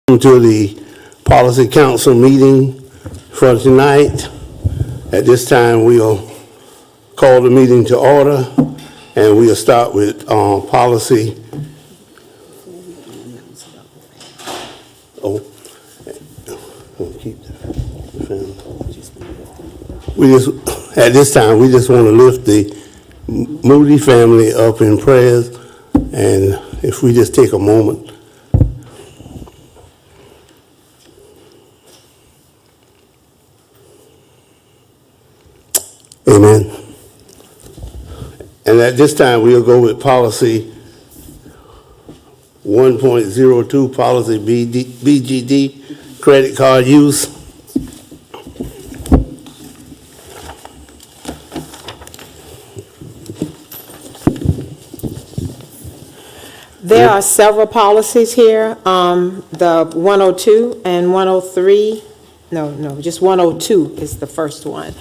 To the Policy Council meeting for tonight. At this time, we'll call the meeting to order, and we'll start with policy. At this time, we just want to lift the Moody family up in prayers, and if we just take a moment. Amen. And at this time, we'll go with policy 1.02, policy BGD, credit card use. There are several policies here. The 102 and 103. Just 102 is the first one.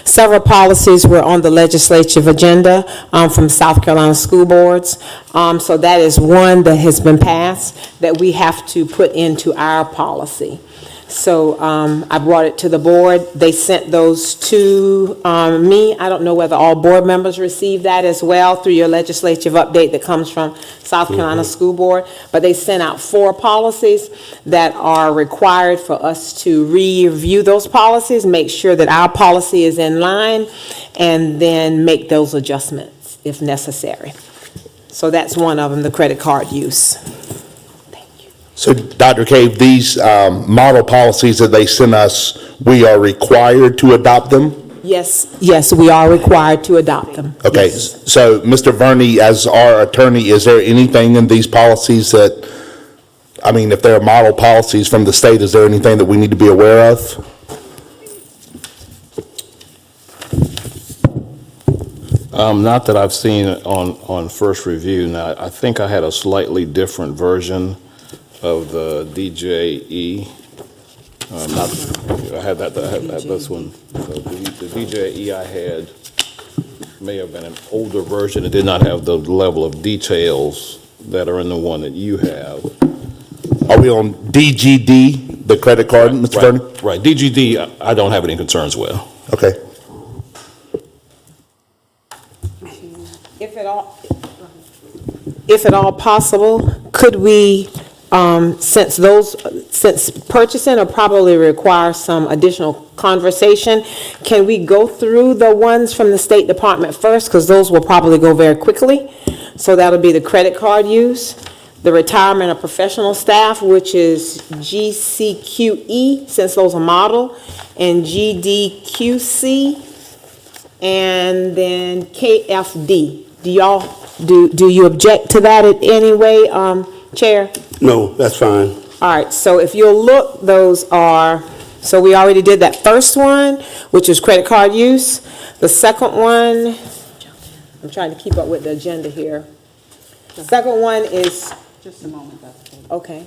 Several policies were on the legislative agenda from South Carolina school boards. So that is one that has been passed that we have to put into our policy. So I brought it to the board. They sent those to me. I don't know whether all board members received that as well through your legislative update that comes from South Carolina School Board. But they sent out 4 policies that are required for us to review those policies, make sure that our policy is in line, and then make those adjustments if necessary. So that's one of them, the credit card use. So, Dr. Cave, these model policies that they sent us, we are required to adopt them? Yes, we are required to adopt them. Okay, yes. So Mr. Verney, as our attorney, is there anything in these policies that, I mean, if they're model policies from the state, is there anything that we need to be aware of? Not that I've seen on first review. Now, I think I had a slightly different version of the DJE. I had this one. So the DJE I had may have been an older version. It did not have the level of details that are in the one that you have. Are we on DGD, the credit card, Mr. Verney? Right. DGD, I don't have any concerns with. Okay. If at all possible, could we, since purchasing will probably require some additional conversation, can we go through the ones from the State Department first? Because those will probably go very quickly. So that'll be the credit card use, the retirement of professional staff, which is GCQE, since those are model, and GDQC, and then KFD. Do you object to that in any way, Chair? No, that's fine. All right, so if you'll look, those are, so we already did that first one, which is credit card use. The second one, I'm trying to keep up with the agenda here. The second one is. Just a moment, that's okay.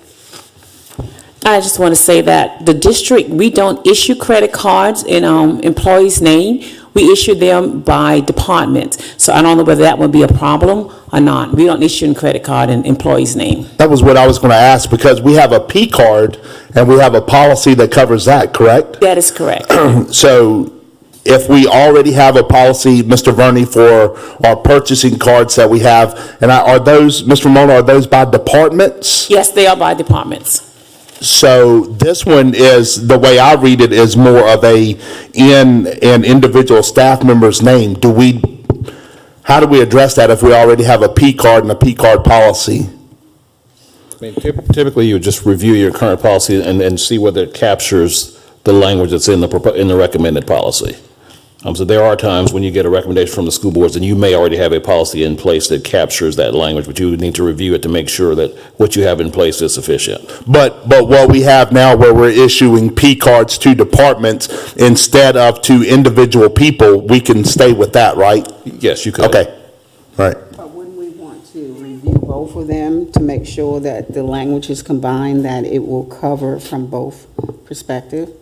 I just want to say that the district, we don't issue credit cards in employees' name. We issue them by department. So I don't know whether that would be a problem or not. We don't issue a credit card in employees' name. That was what I was going to ask, because we have a P card and we have a policy that covers that, correct? That is correct. So if we already have a policy, Mr. Verney, for our purchasing cards that we have, and are those, Mr. Mona, are those by departments? Yes, they are by departments. So this one is, the way I read it, is more of a in an individual staff member's name. How do we address that if we already have a P card and a P card policy? I mean, typically, you just review your current policy and see whether it captures the language that's in the recommended policy. So there are times when you get a recommendation from the school boards and you may already have a policy in place that captures that language, but you would need to review it to make sure that what you have in place is sufficient. But what we have now, where we're issuing P cards to departments instead of to individual people, we can stay with that, right? Yes, you could. Okay, right. But wouldn't we want to review both of them to make sure that the language is combined, that it will cover from both perspectives?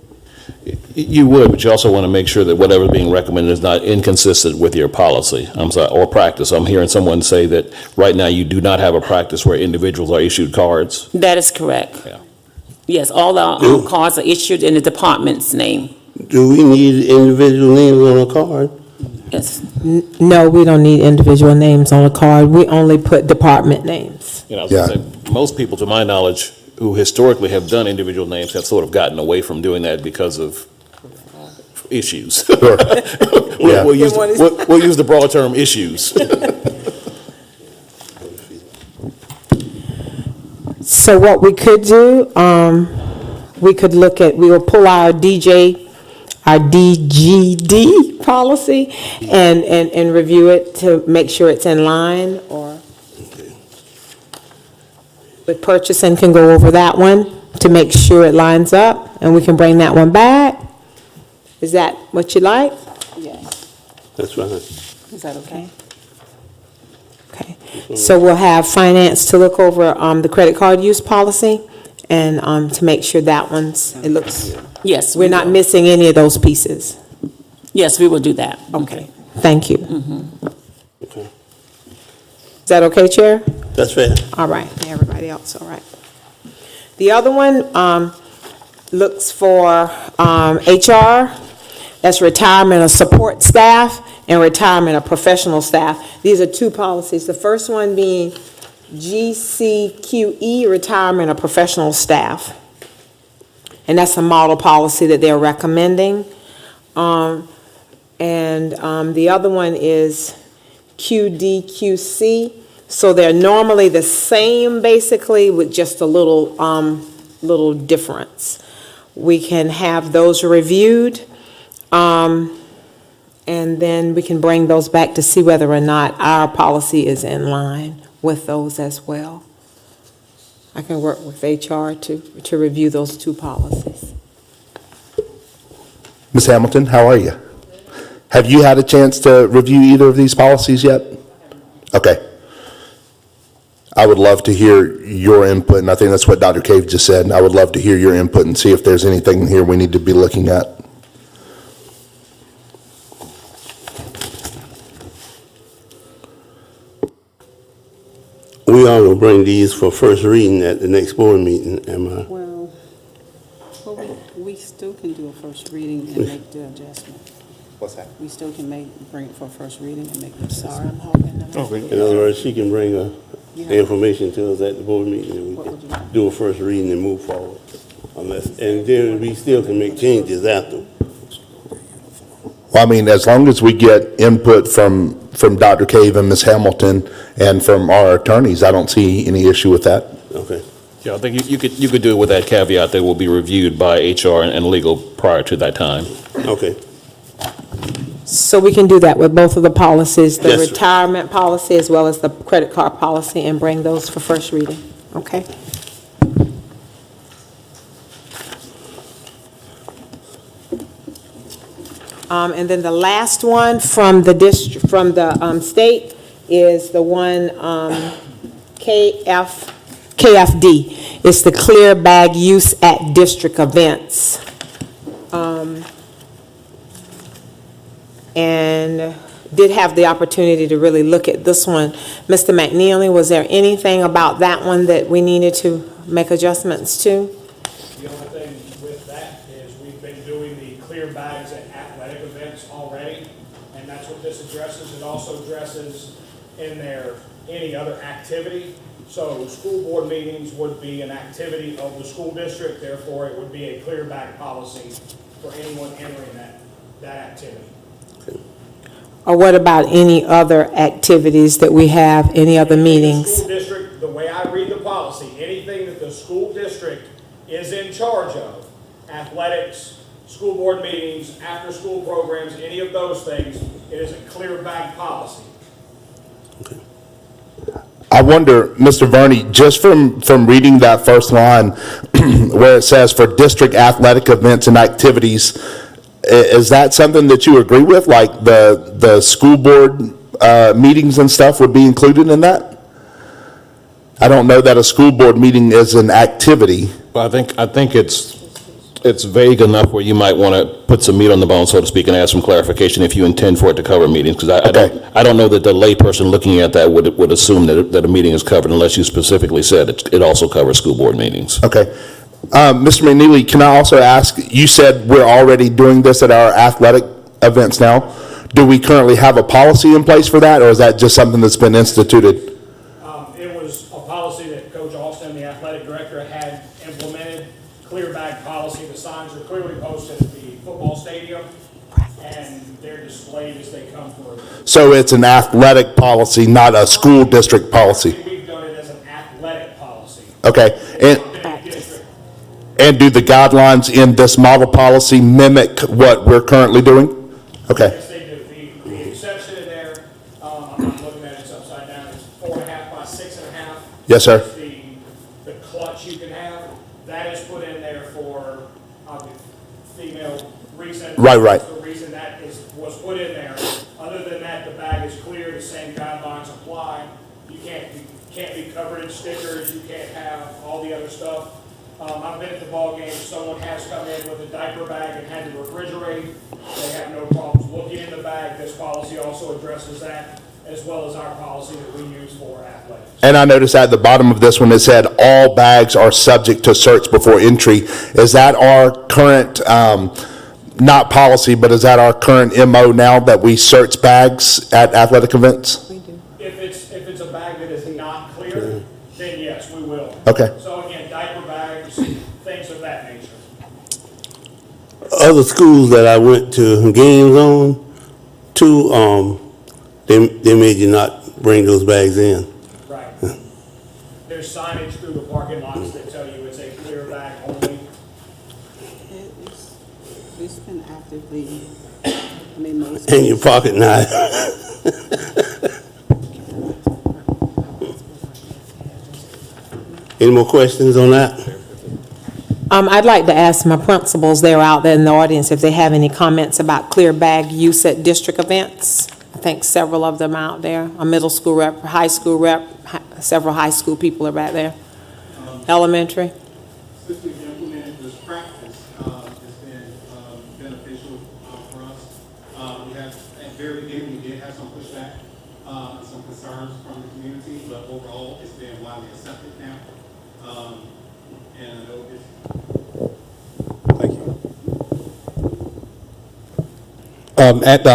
You would, but you also want to make sure that whatever's being recommended is not inconsistent with your policy, or practice. I'm hearing someone say that right now you do not have a practice where individuals are issued cards. That is correct. Yeah. Yes, all the cards are issued in the department's name. Do we need individual names on a card? Yes. No, we don't need individual names on a card. We only put department names. You know, I was gonna say, most people, to my knowledge, who historically have done individual names have sort of gotten away from doing that because of issues. Yeah. We'll use the broad term issues. So what we could do, we could look at, we will pull our DGD policy and review it to make sure it's in line, or with purchasing can go over that one to make sure it lines up, and we can bring that one back. Is that what you like? Yes. That's fine. Is that okay? Okay, so we'll have finance to look over the credit card use policy and to make sure that one's, it looks, Yes. we're not missing any of those pieces. Yes, we will do that. Okay, thank you. Okay. Is that okay, Chair? That's fair. All right, everybody else, all right. The other one looks for HR, that's retirement of support staff and retirement of professional staff. These are two policies. The first one being GCQE, retirement of professional staff. And that's a model policy that they're recommending. The other one is QDQC. So they're normally the same, basically, with just a little difference. We can have those reviewed, and then we can bring those back to see whether or not our policy is in line with those as well. I can work with HR to review those two policies. Ms. Hamilton, how are you? Have you had a chance to review either of these policies yet? Okay. I would love to hear your input, and I think that's what Dr. Cave just said. I would love to hear your input and see if there's anything here we need to be looking at. We are gonna bring these for first reading at the next board meeting, am I? Well, we still can do a first reading and make the adjustment. What's that? We still can bring it for a first reading and make the Sorry, I'm adjustment. holding them. In other words, she can bring the information to us at the board meeting, and we What would you can like? do a first reading and move forward. Unless, and then we still can make changes after. Well, I mean, as long as we get input from Dr. Cave and Ms. Hamilton and from our attorneys, I don't see any issue with that. Okay. Yeah, I think you could do it with that caveat, they will be reviewed by HR and legal prior to that time. Okay. So we can do that with both of the policies, the Yes, sir. retirement policy as well as the credit card policy, and bring those for first reading, okay? And then the last one from the state is the one, KFD. It's the clear bag use at district events. And did have the opportunity to really look at this one. Mr. McNeely, was there anything about that one that we needed to make adjustments to? The only thing with that is we've been doing the clear bags at athletic events already, and that's what this addresses. It also addresses in there any other activity. So school board meetings would be an activity of the school district, therefore it would be a clear bag policy for anyone entering that activity. Or what about any other activities that we have, any other The meetings? school district, the way I read the policy, anything that the school district is in charge of, athletics, school board meetings, after-school programs, any of those things, it is a clear bag policy. I wonder, Mr. Verney, just from reading that first line where it says for district athletic events and activities, is that something that you agree with? Like the school board meetings and stuff would be included in that? I don't know that a school board meeting is an activity. Well, I think it's vague enough where you might want to put some meat on the bone, so to speak, and add some clarification if you intend for it to cover meetings, because I don't know that the layperson looking at that would assume that a meeting is covered unless you specifically said it also covers school board meetings. Okay. Mr. McNeely, can I also ask, you said we're already doing this at our athletic events now. Do we currently have a policy in place for that, or is that just something that's been instituted? It was a policy that Coach Austin, the athletic director, had implemented, clear bag policy. The signs are clearly posted at the football stadium, and they're displayed as they come through. So it's an athletic policy, not a school district policy? We've done it as an athletic policy. Okay. Big district. And do the guidelines in this model policy mimic what we're currently doing? Okay. Yes, they do. The exception in there, I'm not looking at it, it's upside down, it's 4.5 by 6.5. Yes, sir. The clutch you can have, that is put in there for female reason. Right. That's the reason that was put in there. Other than that, the bag is clear, the same guidelines apply. You can't be covered in stickers, you can't have all the other stuff. I've been at the ball game, someone has come in with a diaper bag and had to refrigerate. They have no problems looking in the bag. This policy also addresses that, as well as our policy that we use for athletics. And I noticed at the bottom of this one, it said all bags are subject to search before entry. Is that our current, not policy, but is that our current MO now that we search bags at athletic events? If it's a bag that is not clear, then yes, we will. Okay. So again, diaper bags, things of that nature. Other schools that I went to games on, they made you not bring those bags in. Right. There's signage through the parking lots that tell you it's a clear bag only. It's been actively, I mean, most. In your pocket knife. Any more questions on that? I'd like to ask my principals, they're out there in the audience, if they have any comments about clear bag use at district events. I think several of them out there, a middle school rep, high school rep, several high school people are back there. Elementary. Since we've implemented this practice, it's been beneficial for us. We have, at the very beginning, we did have some pushback, some concerns from the community, but overall, it's been widely accepted now. And I know it's. Thank you. At the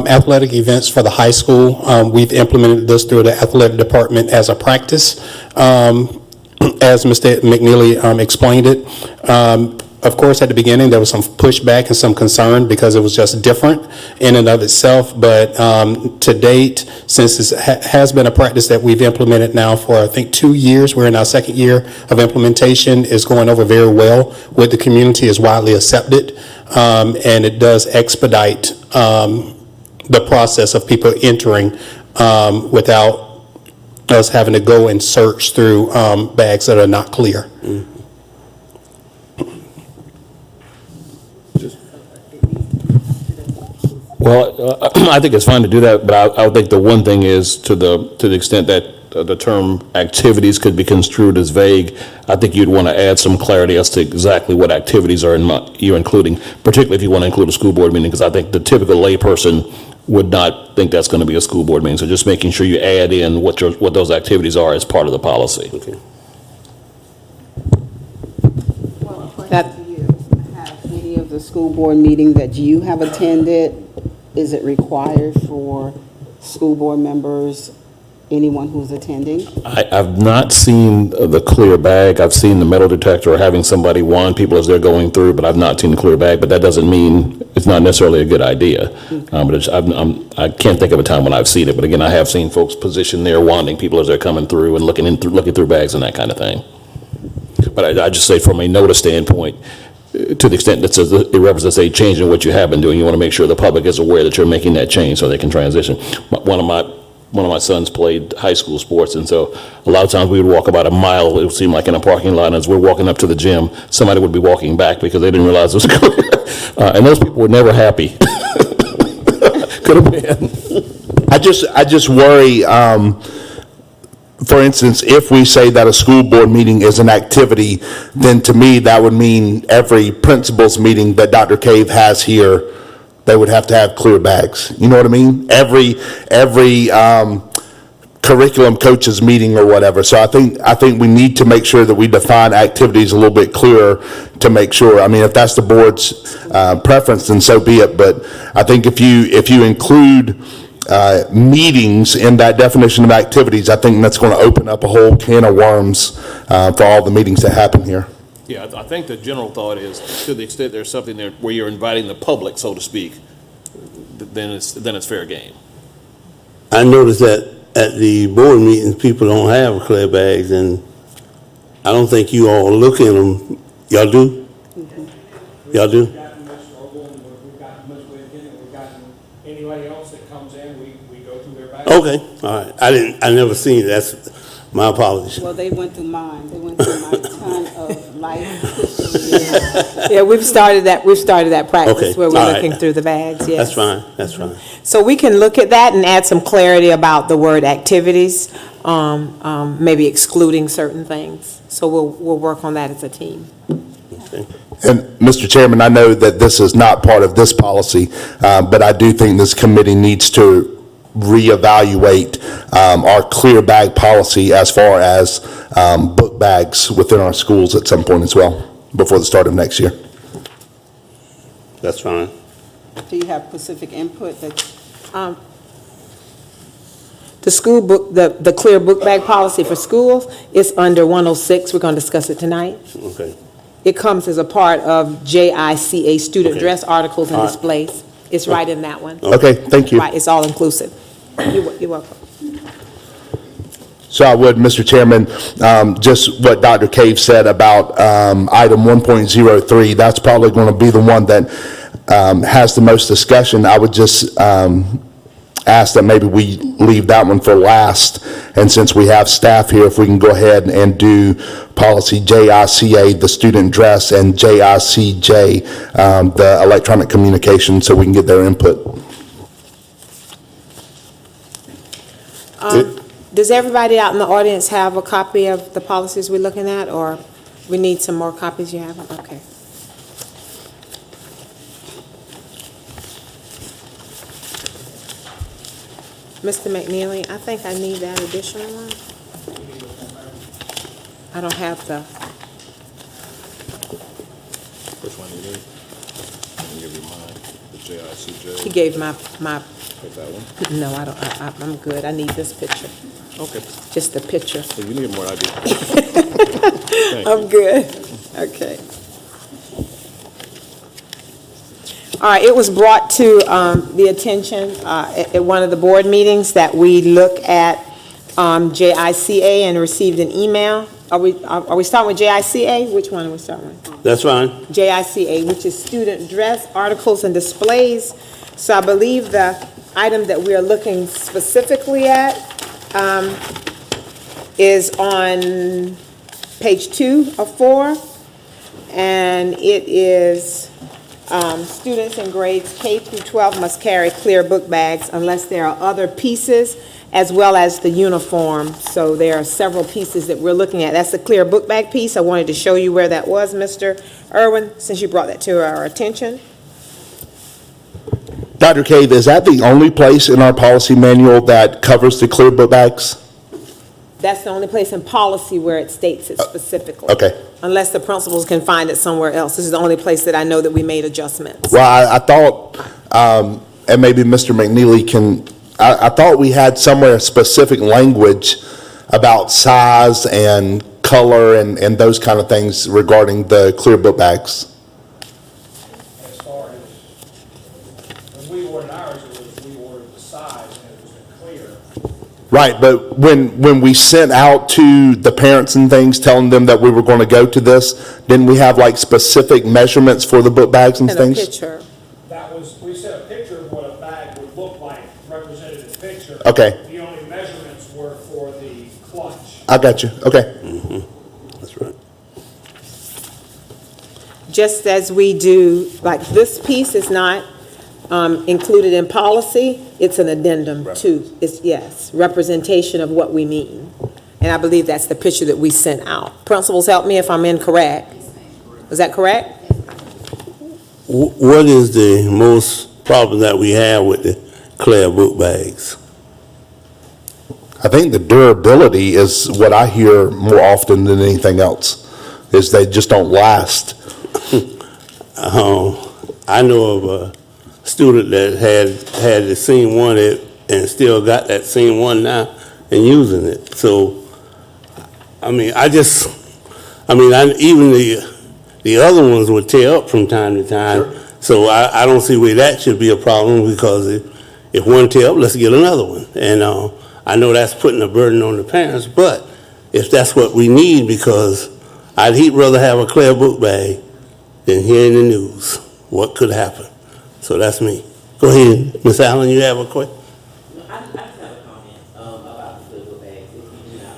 athletic events for the high school, we've implemented this through the athletic department as a practice. As Mr. McNeely explained it, of course, at the beginning, there was some pushback and some concern because it was just different in and of itself. But to date, since it has been a practice that we've implemented now for, I think, 2 years, we're in our second year of implementation, is going over very well with the community, is widely accepted, and it does expedite the process of people entering without us having to go and search through bags that are not clear. Well, I think it's fine to do that, but I would think the one thing is, to the extent that the term activities could be construed as vague, I think you'd want to add some clarity as to exactly what activities you're including, particularly if you want to include a school board meeting, because I think the typical layperson would not think that's going to be a school board meeting. So just making sure you add in what those activities are as part of the policy. Okay. Well, a question to you, have any of the school board meetings that you have attended, is it required for school board members, anyone who's attending? I've not seen the clear bag. I've seen the metal detector or having somebody warn people as they're going through, but I've not seen the clear bag. But that doesn't mean it's not necessarily a good idea. But I can't think of a time when I've seen it. But again, I have seen folks position there, wanting people as they're coming through and looking through bags and that kind of thing. But I just say, from a notice standpoint, to the extent that it represents a change in what you have been doing, you want to make sure the public is aware that you're making that change so they can transition. One of my sons played high school sports, and so a lot of times we would walk about a mile, it would seem like, in a parking lot, and as we're walking up to the gym, somebody would be walking back because they didn't realize it was clear. And those people were never happy. Could have been. I just worry, for instance, if we say that a school board meeting is an activity, then to me, that would mean every principal's meeting that Dr. Cave has here, they would have to have clear bags. You know what I mean? Every curriculum coaches meeting or whatever. So I think we need to make sure that we define activities a little bit clearer to make sure. I mean, if that's the board's preference, then so be it. But I think if you include meetings in that definition of activities, I think that's going to open up a whole can of worms for all the meetings that happen here. Yeah, I think the general thought is, to the extent there's something there where you're inviting the public, so to speak, then it's fair game. I noticed that at the board meetings, people don't have clear bags, and I don't think you all look in them. Y'all do? Y'all do? We've gotten Ms. Strobel, and we've gotten Ms. Whitkin, and we've gotten anybody else that comes in, we go through their bag. Okay, all right. I never seen it. That's my apologies. Well, they went through mine. They went through my ton of life history. Yeah, we've started that Okay, practice where we're all right. looking through the bags, yes. That's fine, that's fine. So we can look at that and add some clarity about the word activities, maybe excluding certain things. So we'll work on that as a team. Okay. And Mr. Chairman, I know that this is not part of this policy, but I do think this committee needs to reevaluate our clear bag policy as far as book bags within our schools at some point as well, before the start of next year. That's fine. Do you have specific input that, The school book, the clear book bag policy for schools is under 106. We're going to discuss it tonight. Okay. It comes as a part of JICA student Okay. dress articles and All right. displays. It's right in that one. Okay, thank you. Right, it's all inclusive. You're welcome. So I would, Mr. Chairman, just what Dr. Cave said about item 1.03, that's probably going to be the one that has the most discussion. I would just ask that maybe we leave that one for last, and since we have staff here, if we can go ahead and do policy JICA, the student dress, and JICJ, the electronic communication, so we can get their input. Does everybody out in the audience have a copy of the policies we're looking at, or we need some more copies? You have them? Okay. Mr. McNeely, I think I need that additional one. I don't have the, Which one do you need? I'll give you mine, the JICJ. he gave my, Take that one. no, I don't, I'm good. I need this picture, Okay. just the picture. So you need more than I do. Thank you. I'm good. Okay. All right, it was brought to the attention at one of the board meetings that we look at JICA and received an email. Are we starting with JICA? Which one are we starting with? That's fine. JICA, which is student dress, articles, and displays. So I believe the item that we are looking specifically at is on page 2 of 4, and it is students in grades K through 12 must carry clear book bags unless there are other pieces, as well as the uniform. So there are several pieces that we're looking at. That's the clear book bag piece. I wanted to show you where that was, Mr. Irwin, since you brought that to our attention. Dr. Cave, is that the only place in our policy manual that covers the clear book bags? That's the only place in policy where it states it specifically. Okay. Unless the principals can find it somewhere else. This is the only place that I know that we made adjustments. Well, I thought, and maybe Mr. McNeely can, I thought we had somewhere specific language about size and color and those kind of things regarding the clear book bags. As far as, when we ordered ours, we ordered the size, and it was clear. Right, but when we sent out to the parents and things, telling them that we were going to go to this, didn't we have like specific measurements for the book bags and And a things? picture. That was, we sent a picture of what a bag would look like, represented in the picture. Okay. The only measurements were for the clutch. I got you, okay. That's right. Just as we do, like this piece is not included in policy, it's an addendum to, it's, yes, representation of what we mean. And I believe that's the picture that we sent out. Principals, help me if I'm incorrect. Is that correct? What is the most problem that we have with the clear book bags? I think the durability is what I hear more often than anything else, is they just don't last. I know of a student that had the same one and still got that same one now and using it. So, I mean, even the other ones would tear up from time to time. Sure. So I don't see where that should be a problem, because if one tear up, let's get another one. And I know that's putting a burden on the parents, but if that's what we need, because I'd rather have a clear book bag than hear in the news what could happen. So that's me. Go ahead, Ms. Allen, you have a question? I just have a comment about the clear book bags, if you do not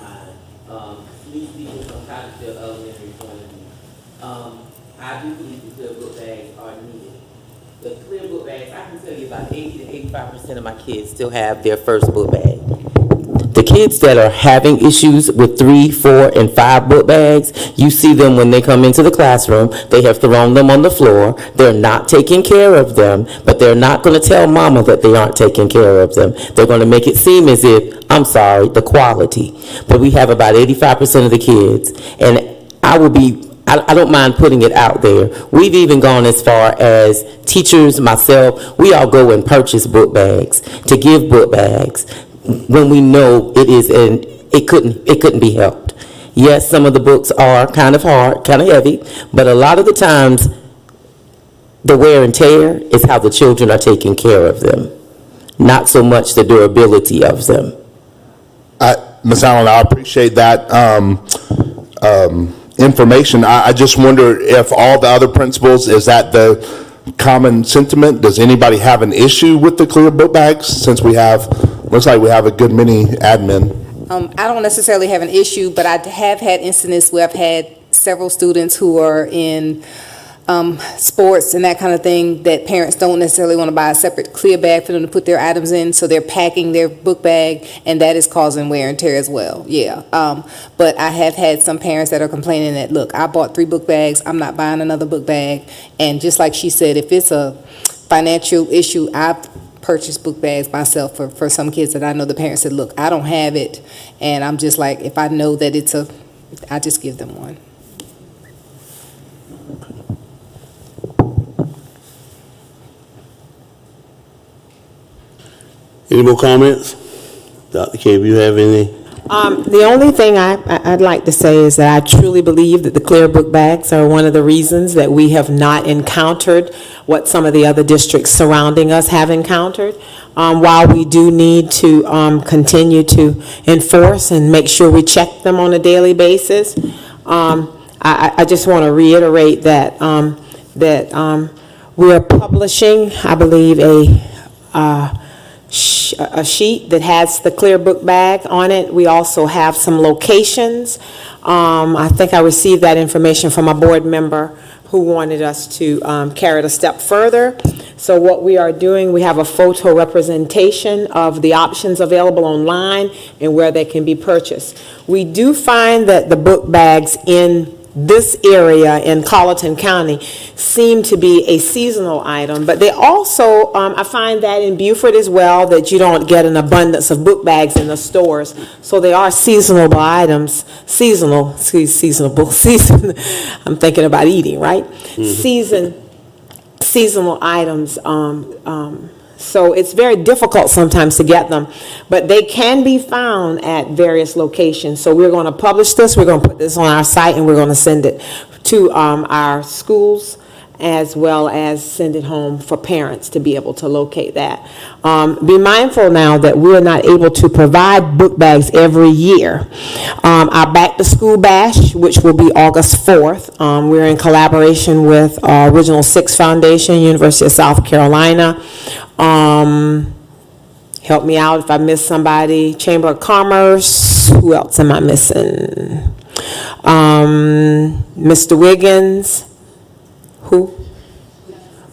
mind. Me speaking from Cottesville Elementary point of view. I do believe the clear book bags are needed. The clear book bags, I can tell you about 80 to 85% of my kids still have their first book bag. The kids that are having issues with 3, 4, and 5 book bags, you see them when they come into the classroom. They have thrown them on the floor. They're not taking care of them, but they're not going to tell mama that they aren't taking care of them. They're going to make it seem as if, I'm sorry, the quality. But we have about 85% of the kids, and I don't mind putting it out there. We've even gone as far as teachers, myself, we all go and purchase book bags, to give book bags, when we know it couldn't be helped. Yes, some of the books are kind of hard, kind of heavy, but a lot of the times, the wear and tear is how the children are taking care of them, not so much the durability of them. Ms. Allen, I appreciate that information. I just wonder if all the other principals, is that the common sentiment? Does anybody have an issue with the clear book bags, since looks like we have a good many admin? I don't necessarily have an issue, but I have had incidents where I've had several students who are in sports and that kind of thing, that parents don't necessarily want to buy a separate clear bag for them to put their items in, so they're packing their book bag, and that is causing wear and tear as well. Yeah, but I have had some parents that are complaining that, look, I bought 3 book bags, I'm not buying another book bag. And just like she said, if it's a financial issue, I've purchased book bags myself for some kids that I know the parents said, look, I don't have it, and I'm just like, if I know that I just give them one. Any more comments? Dr. K, if you have any? The only thing I'd like to say is that I truly believe that the clear book bags are one of the reasons that we have not encountered what some of the other districts surrounding us have encountered. While we do need to continue to enforce and make sure we check them on a daily basis, I just want to reiterate that we are publishing, I believe, a sheet that has the clear book bag on it. We also have some locations. I think I received that information from a board member who wanted us to carry it a step further. So what we are doing, we have a photo representation of the options available online and where they can be purchased. We do find that the book bags in this area in Colleton County seem to be a seasonal item, but they also, I find that in Beaufort as well, that you don't get an abundance of book bags in the stores. So they are seasonal items, seasonal, I'm thinking about eating, right? Mm-hmm. Seasonal items. So it's very difficult sometimes to get them, but they can be found at various locations. So we're going to publish this, we're going to put this on our site, and we're going to send it to our schools, as well as send it home for parents to be able to locate that. Be mindful now that we're not able to provide book bags every year. Our Back to School Bash, which will be August 4th, we're in collaboration with Original Six Foundation, University of South Carolina. Help me out if I miss somebody. Chamber of Commerce. Who else am I missing? Mr. Wiggins. Who?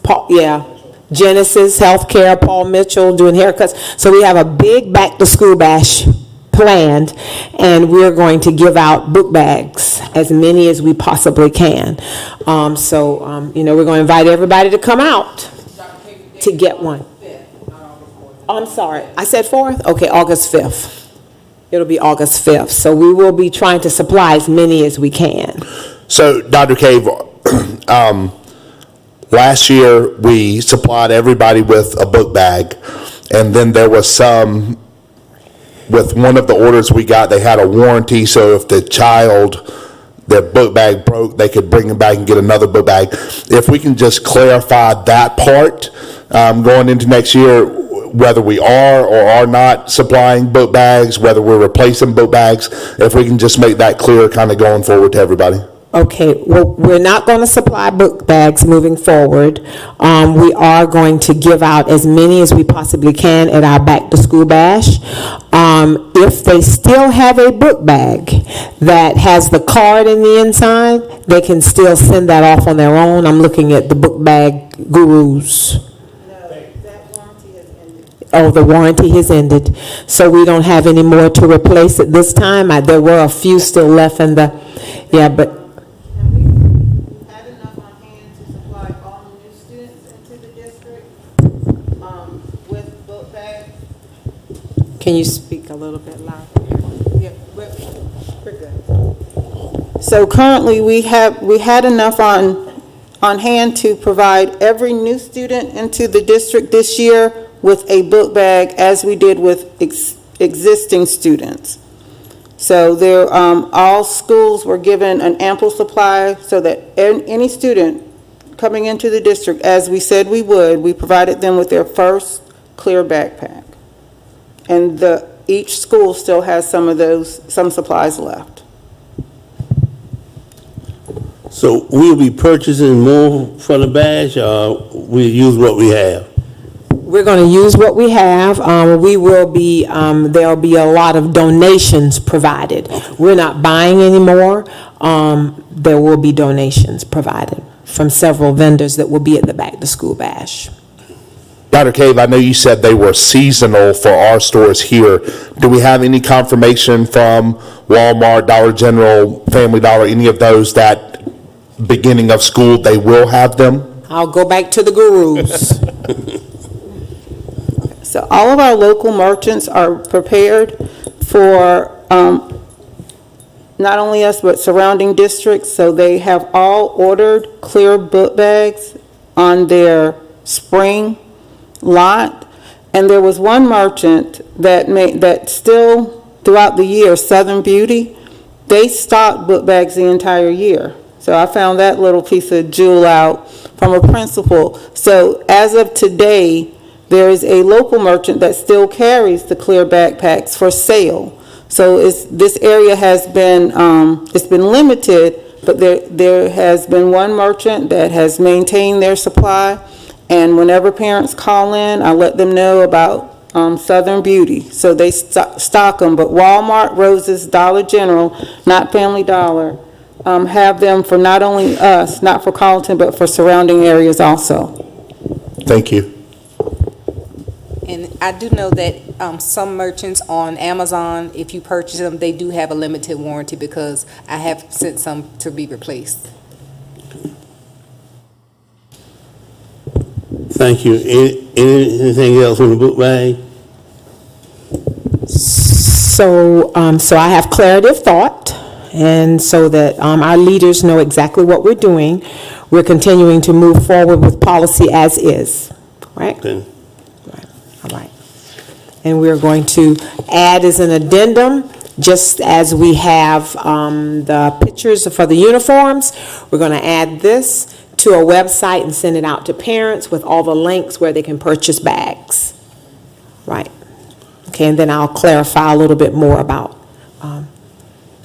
Paul, yeah. Genesis Healthcare, Paul Mitchell doing haircuts. So we have a big back to school bash planned, and we're going to give out book bags, as many as we possibly can. We're going to invite everybody to come out to get one. Oh, I'm sorry. I said 4th? Okay, August 5th. It'll be August 5th. So we will be trying to supply as many as we can. So, Dr. Cave, last year, we supplied everybody with a book bag, and then there was some, with one of the orders we got, they had a warranty, so if the child, their book bag broke, they could bring it back and get another book bag. If we can just clarify that part, going into next year, whether we are or are not supplying book bags, whether we're replacing book bags, if we can just make that clear kind of going forward to everybody. Okay, well, we're not going to supply book bags moving forward. We are going to give out as many as we possibly can at our back-to-school bash. If they still have a book bag that has the card in the inside, they can still send that off on their own. I'm looking at the book bag gurus. Oh, the warranty has ended. So we don't have any more to replace at this time. There were a few still left in the, yeah, but Had enough on hand to supply all the new students into the district, with book bags? can you speak a little bit louder? Yeah, we're good. So currently, we had enough on hand to provide every new student into the district this year with a book bag, as we did with existing students. So there, all schools were given an ample supply so that any student coming into the district, as we said we would, we provided them with their first clear backpack. And each school still has some supplies left. So we'll be purchasing more for the bash, or we'll use what we have? We're going to use what we have. We will be, there'll be a lot of donations provided. We're not buying anymore. There will be donations provided from several vendors that will be at the back-to-school bash. Dr. Cave, I know you said they were seasonal for our stores here. Do we have any confirmation from Walmart, Dollar General, Family Dollar, any of those that beginning of school, they will have them? I'll go back to the gurus. So all of our local merchants are prepared for not only us, but surrounding districts. So they have all ordered clear book bags on their spring lot. And there was one merchant that still, throughout the year, Southern Beauty, they stocked book bags the entire year. So I found that little piece of jewel out from a principal. So as of today, there is a local merchant that still carries the clear backpacks for sale. So this area has been, it's been limited, but there has been one merchant that has maintained their supply. And whenever parents call in, I let them know about Southern Beauty. So they stock them. But Walmart, Rose's, Dollar General, not Family Dollar, have them for not only us, not for Carlton, but for surrounding areas also. Thank you. And I do know that some merchants on Amazon, if you purchase them, they do have a limited warranty, because I have sent some to be replaced. Thank you. Anything else on the book bag? So I have clarity of thought, and so that our leaders know exactly what we're doing. We're continuing to move forward with policy as is, right? Okay. All right. And we're going to add as an addendum, just as we have the pictures for the uniforms, we're going to add this to a website and send it out to parents with all the links where they can purchase bags. Right. Okay, and then I'll clarify a little bit more about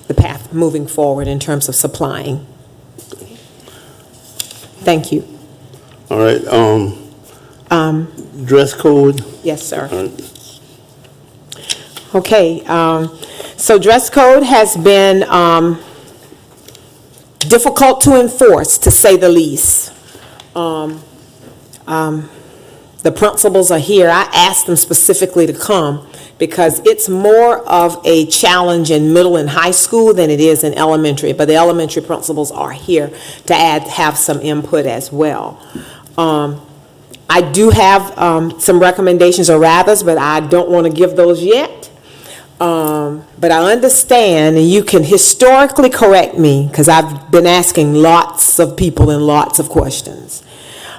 the path moving forward in terms of supplying. Thank you. All right, dress code? Yes, sir. All right. Okay, so dress code has been difficult to enforce, to say the least. The principals are here. I asked them specifically to come because it's more of a challenge in middle and high school than it is in elementary, but the elementary principals are here to have some input as well. I do have some recommendations or rathers, but I don't want to give those yet. But I understand, and you can historically correct me, because I've been asking lots of people and lots of questions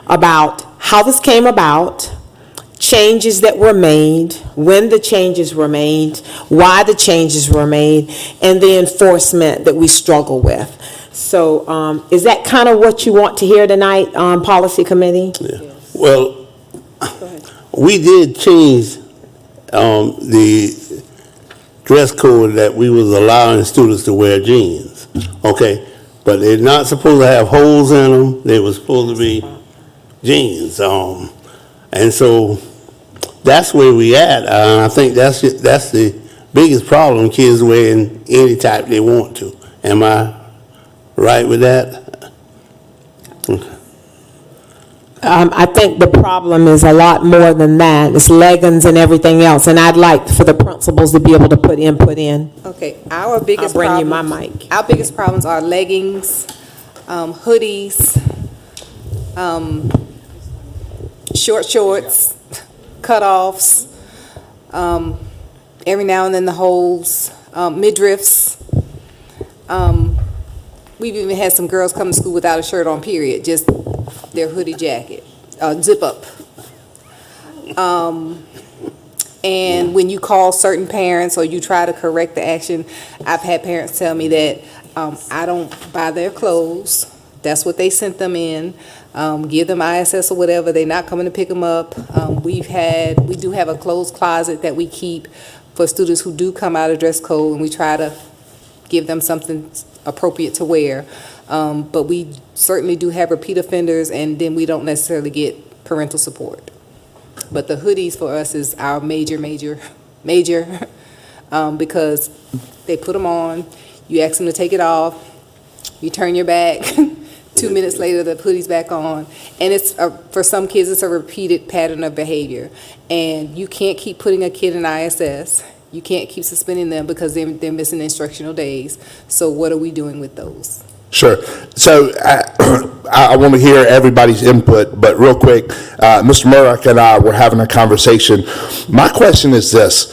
about how this came about, changes that were made, when the changes were made, why the changes were made, and the enforcement that we struggle with. So is that kind of what you want to hear tonight, Policy Committee? Yeah. Well, we did change the dress code that we was allowing students to wear jeans, okay? But they're not supposed to have holes in them. They were supposed to be jeans. And so that's where we at. I think that's the biggest problem, kids wearing any type they want to. Am I right with that? Okay. I think the problem is a lot more than that. It's leggings and everything else, and I'd like for the principals to be able to put input in. Okay, our biggest I'll bring you problems. my mic. Our biggest problems are leggings, hoodies, short shorts, cutoffs, every now and then the holes, midriffs. We've even had some girls come to school without a shirt on, period, just their hoodie jacket, zip up. And when you call certain parents or you try to correct the action, I've had parents tell me that I don't buy their clothes. That's what they sent them in. Give them ISS or whatever. They're not coming to pick them up. We do have a clothes closet that we keep for students who do come out of dress code, and we try to give them something appropriate to wear. But we certainly do have repeat offenders, and then we don't necessarily get parental support. But the hoodies for us is our major, because they put them on, you ask them to take it off, you turn your back, 2 minutes later the hoodie's back on. And it's, for some kids, it's a repeated pattern of behavior. And you can't keep putting a kid in ISS. You can't keep suspending them because they're missing instructional days. So what are we doing with those? Sure. So I want to hear everybody's input, but real quick, Mr. Murdoch and I were having a conversation. My question is this: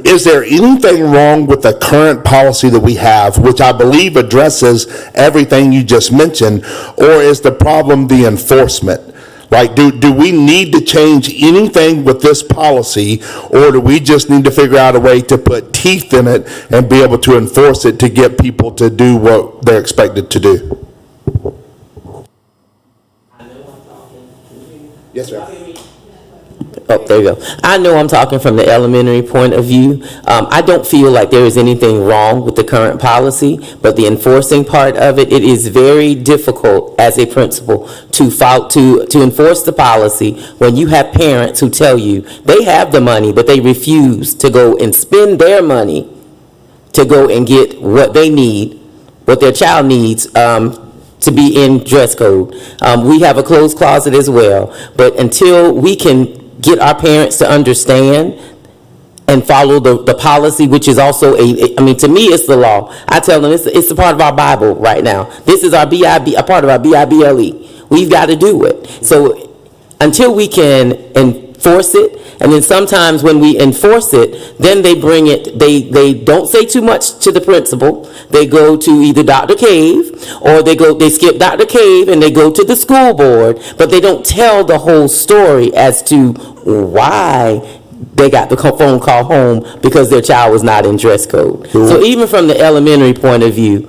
is there anything wrong with the current policy that we have, which I believe addresses everything you just mentioned, or is the problem the enforcement? Like, do we need to change anything with this policy, or do we just need to figure out a way to put teeth in it and be able to enforce it to get people to do what they're expected to do? Yes, sir. Oh, there you go. I know I'm talking from the elementary point of view. I don't feel like there is anything wrong with the current policy, but the enforcing part of it, it is very difficult as a principal to enforce the policy when you have parents who tell you they have the money, but they refuse to go and spend their money to go and get what they need, what their child needs, to be in dress code. We have a clothes closet as well, but until we can get our parents to understand and follow the policy, which is also to me, it's the law. I tell them it's a part of our Bible right now. This is our a part of our BIBLE. We've got to do it. So until we can enforce it, and then sometimes when we enforce it, then they bring it, they don't say too much to the principal. They go to either Dr. Cave, or they skip Dr. Cave and they go to the school board, but they don't tell the whole story as to why they got the phone call home because their child was not in dress code. So even from the elementary point of view,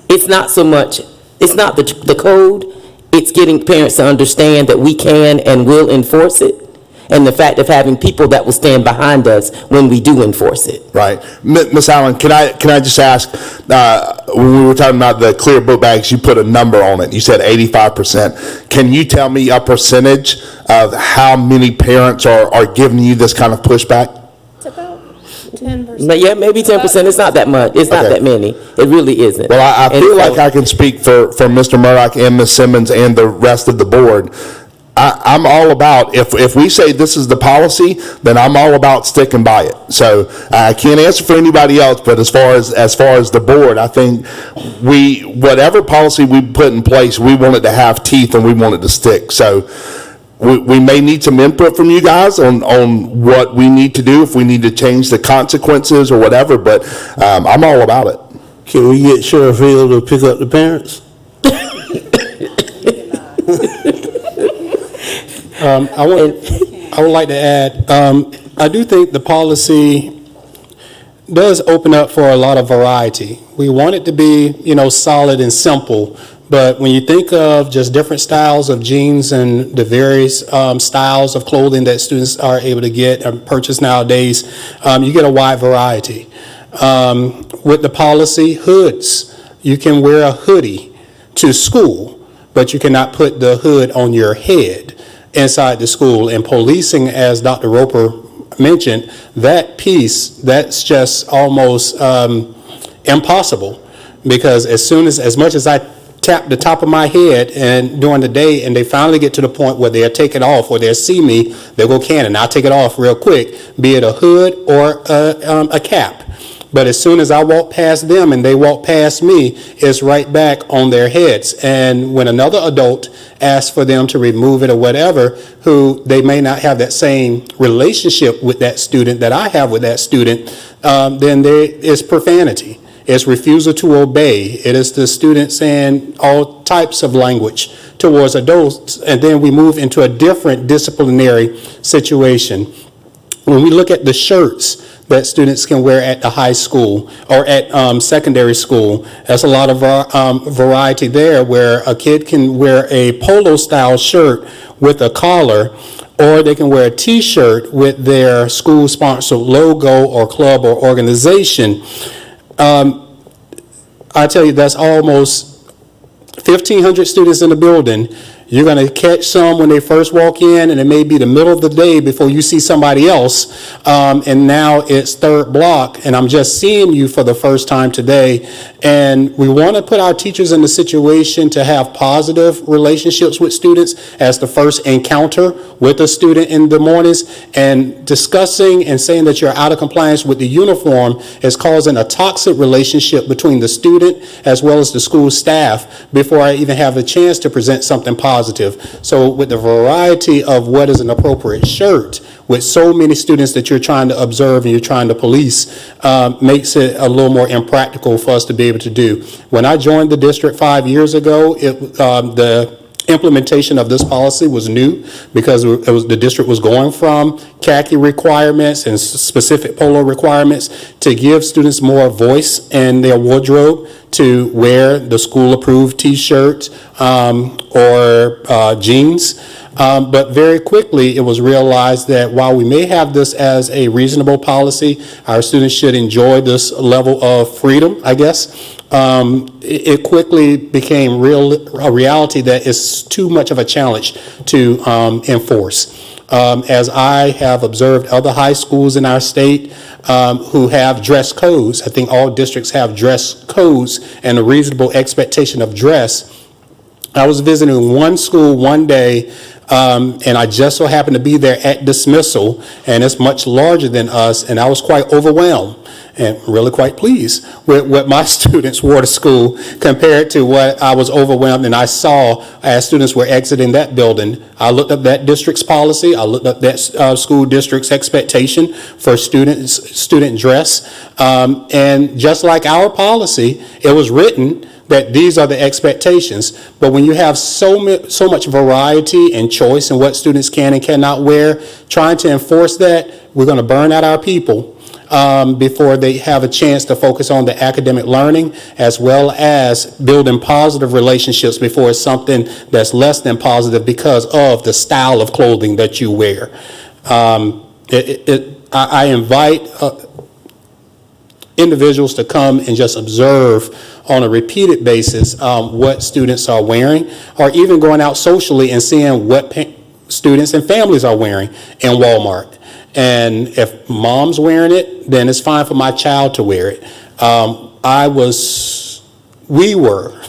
it's not the code, it's getting parents to understand that we can and will enforce it, and the fact of having people that will stand behind us when we do enforce it. Right. Ms. Allen, can I just ask, when we were talking about the clear book bags, you put a number on it. You said 85%. Can you tell me a percentage of how many parents are giving you this kind of pushback? It's about 10%. Yeah, maybe 10%. It's not that much. It's not that many. It really isn't. Well, I feel like I can speak for Mr. Murdoch and Ms. Simmons and the rest of the board. I'm all about, if we say this is the policy, then I'm all about sticking by it. So I can't answer for anybody else, but as far as the board, I think whatever policy we put in place, we want it to have teeth and we want it to stick. So we may need some input from you guys on what we need to do, if we need to change the consequences or whatever, but I'm all about it. Can we get Sheriff Hill to pick up the parents? I would like to add, I do think the policy does open up for a lot of variety. We want it to be, solid and simple, but when you think of just different styles of jeans and the various styles of clothing that students are able to get and purchase nowadays, you get a wide variety. With the policy, hoods, you can wear a hoodie to school, but you cannot put the hood on your head inside the school. And policing, as Dr. Roper mentioned, that piece, that's just almost impossible, because as much as I tap the top of my head and during the day, and they finally get to the point where they'll take it off or they'll see me, they'll go, Cannon, I'll take it off real quick, be it a hood or a cap. But as soon as I walk past them and they walk past me, it's right back on their heads. And when another adult asks for them to remove it or whatever, who they may not have that same relationship with that student that I have with that student, then there is profanity. It's refusal to obey. It is the student saying all types of language towards adults, and then we move into a different disciplinary situation. When we look at the shirts that students can wear at the high school or at secondary school, there's a lot of variety there, where a kid can wear a polo style shirt with a collar, or they can wear a t-shirt with their school sponsored logo or club or organization. I tell you, that's almost 1,500 students in the building. You're going to catch some when they first walk in, and it may be the middle of the day before you see somebody else, and now it's third block, and I'm just seeing you for the first time today. And we want to put our teachers in the situation to have positive relationships with students as the first encounter with a student in the mornings, and discussing and saying that you're out of compliance with the uniform is causing a toxic relationship between the student as well as the school staff before I even have the chance to present something positive. So with the variety of what is an appropriate shirt, with so many students that you're trying to observe and you're trying to police, makes it a little more impractical for us to be able to do. When I joined the district 5 years ago, the implementation of this policy was new, because the district was going from khaki requirements and specific polo requirements to give students more voice in their wardrobe to wear the school-approved T-shirt or jeans. But very quickly, it was realized that while we may have this as a reasonable policy, our students should enjoy this level of freedom, I guess. It quickly became a reality that is too much of a challenge to enforce. As I have observed other high schools in our state who have dress codes, I think all districts have dress codes and a reasonable expectation of dress. I was visiting one school one day, and I just so happened to be there at dismissal, and it's much larger than us, and I was quite overwhelmed and really quite pleased with what my students wore to school compared to what I was overwhelmed and I saw as students were exiting that building. I looked up that district's policy. I looked up that school district's expectation for student dress. And just like our policy, it was written that these are the expectations. But when you have so much variety and choice in what students can and cannot wear, trying to enforce that, we're going to burn out our people before they have a chance to focus on the academic learning, as well as building positive relationships before it's something that's less than positive because of the style of clothing that you wear. I invite individuals to come and just observe on a repeated basis what students are wearing, or even going out socially and seeing what students and families are wearing in Walmart. And if mom's wearing it, then it's fine for my child to wear it. We were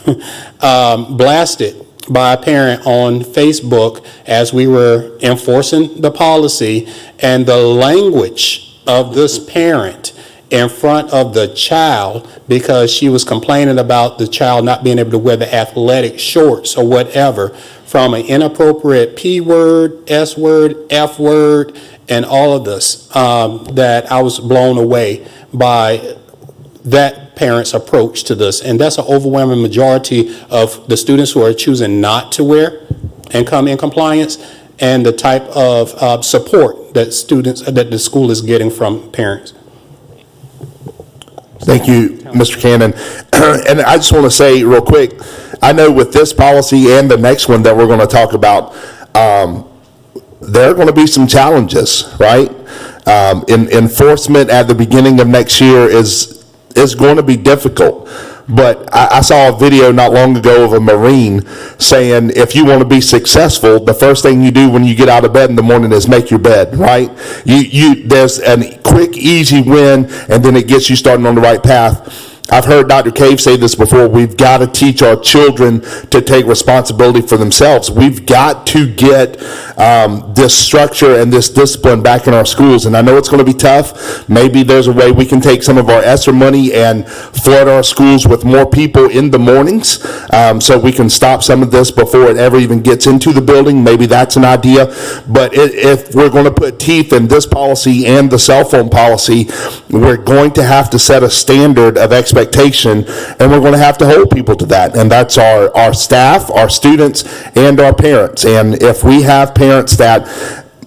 blasted by a parent on Facebook as we were enforcing the policy, and the language of this parent in front of the child, because she was complaining about the child not being able to wear the athletic shorts or whatever. from an inappropriate P word, S word, F word, and all of this, that I was blown away by that parent's approach to this. And that's an overwhelming majority of the students who are choosing not to wear and come in compliance, and the type of support that the school is getting from parents. Thank you, Mr. Cannon. And I just want to say real quick, I know with this policy and the next one that we're going to talk about, there are going to be some challenges, right? Enforcement at the beginning of next year is going to be difficult. But I saw a video not long ago of a Marine saying, if you want to be successful, the first thing you do when you get out of bed in the morning is make your bed, right? There's a quick, easy win, and then it gets you starting on the right path. I've heard Dr. Cave say this before. We've got to teach our children to take responsibility for themselves. We've got to get this structure and this discipline back in our schools. And I know it's going to be tough. Maybe there's a way we can take some of our ESSER money and flood our schools with more people in the mornings, so we can stop some of this before it ever even gets into the building. Maybe that's an idea. But if we're going to put teeth in this policy and the cell phone policy, we're going to have to set a standard of expectation, and we're going to have to hold people to that. And that's our staff, our students, and our parents. And if we have parents that,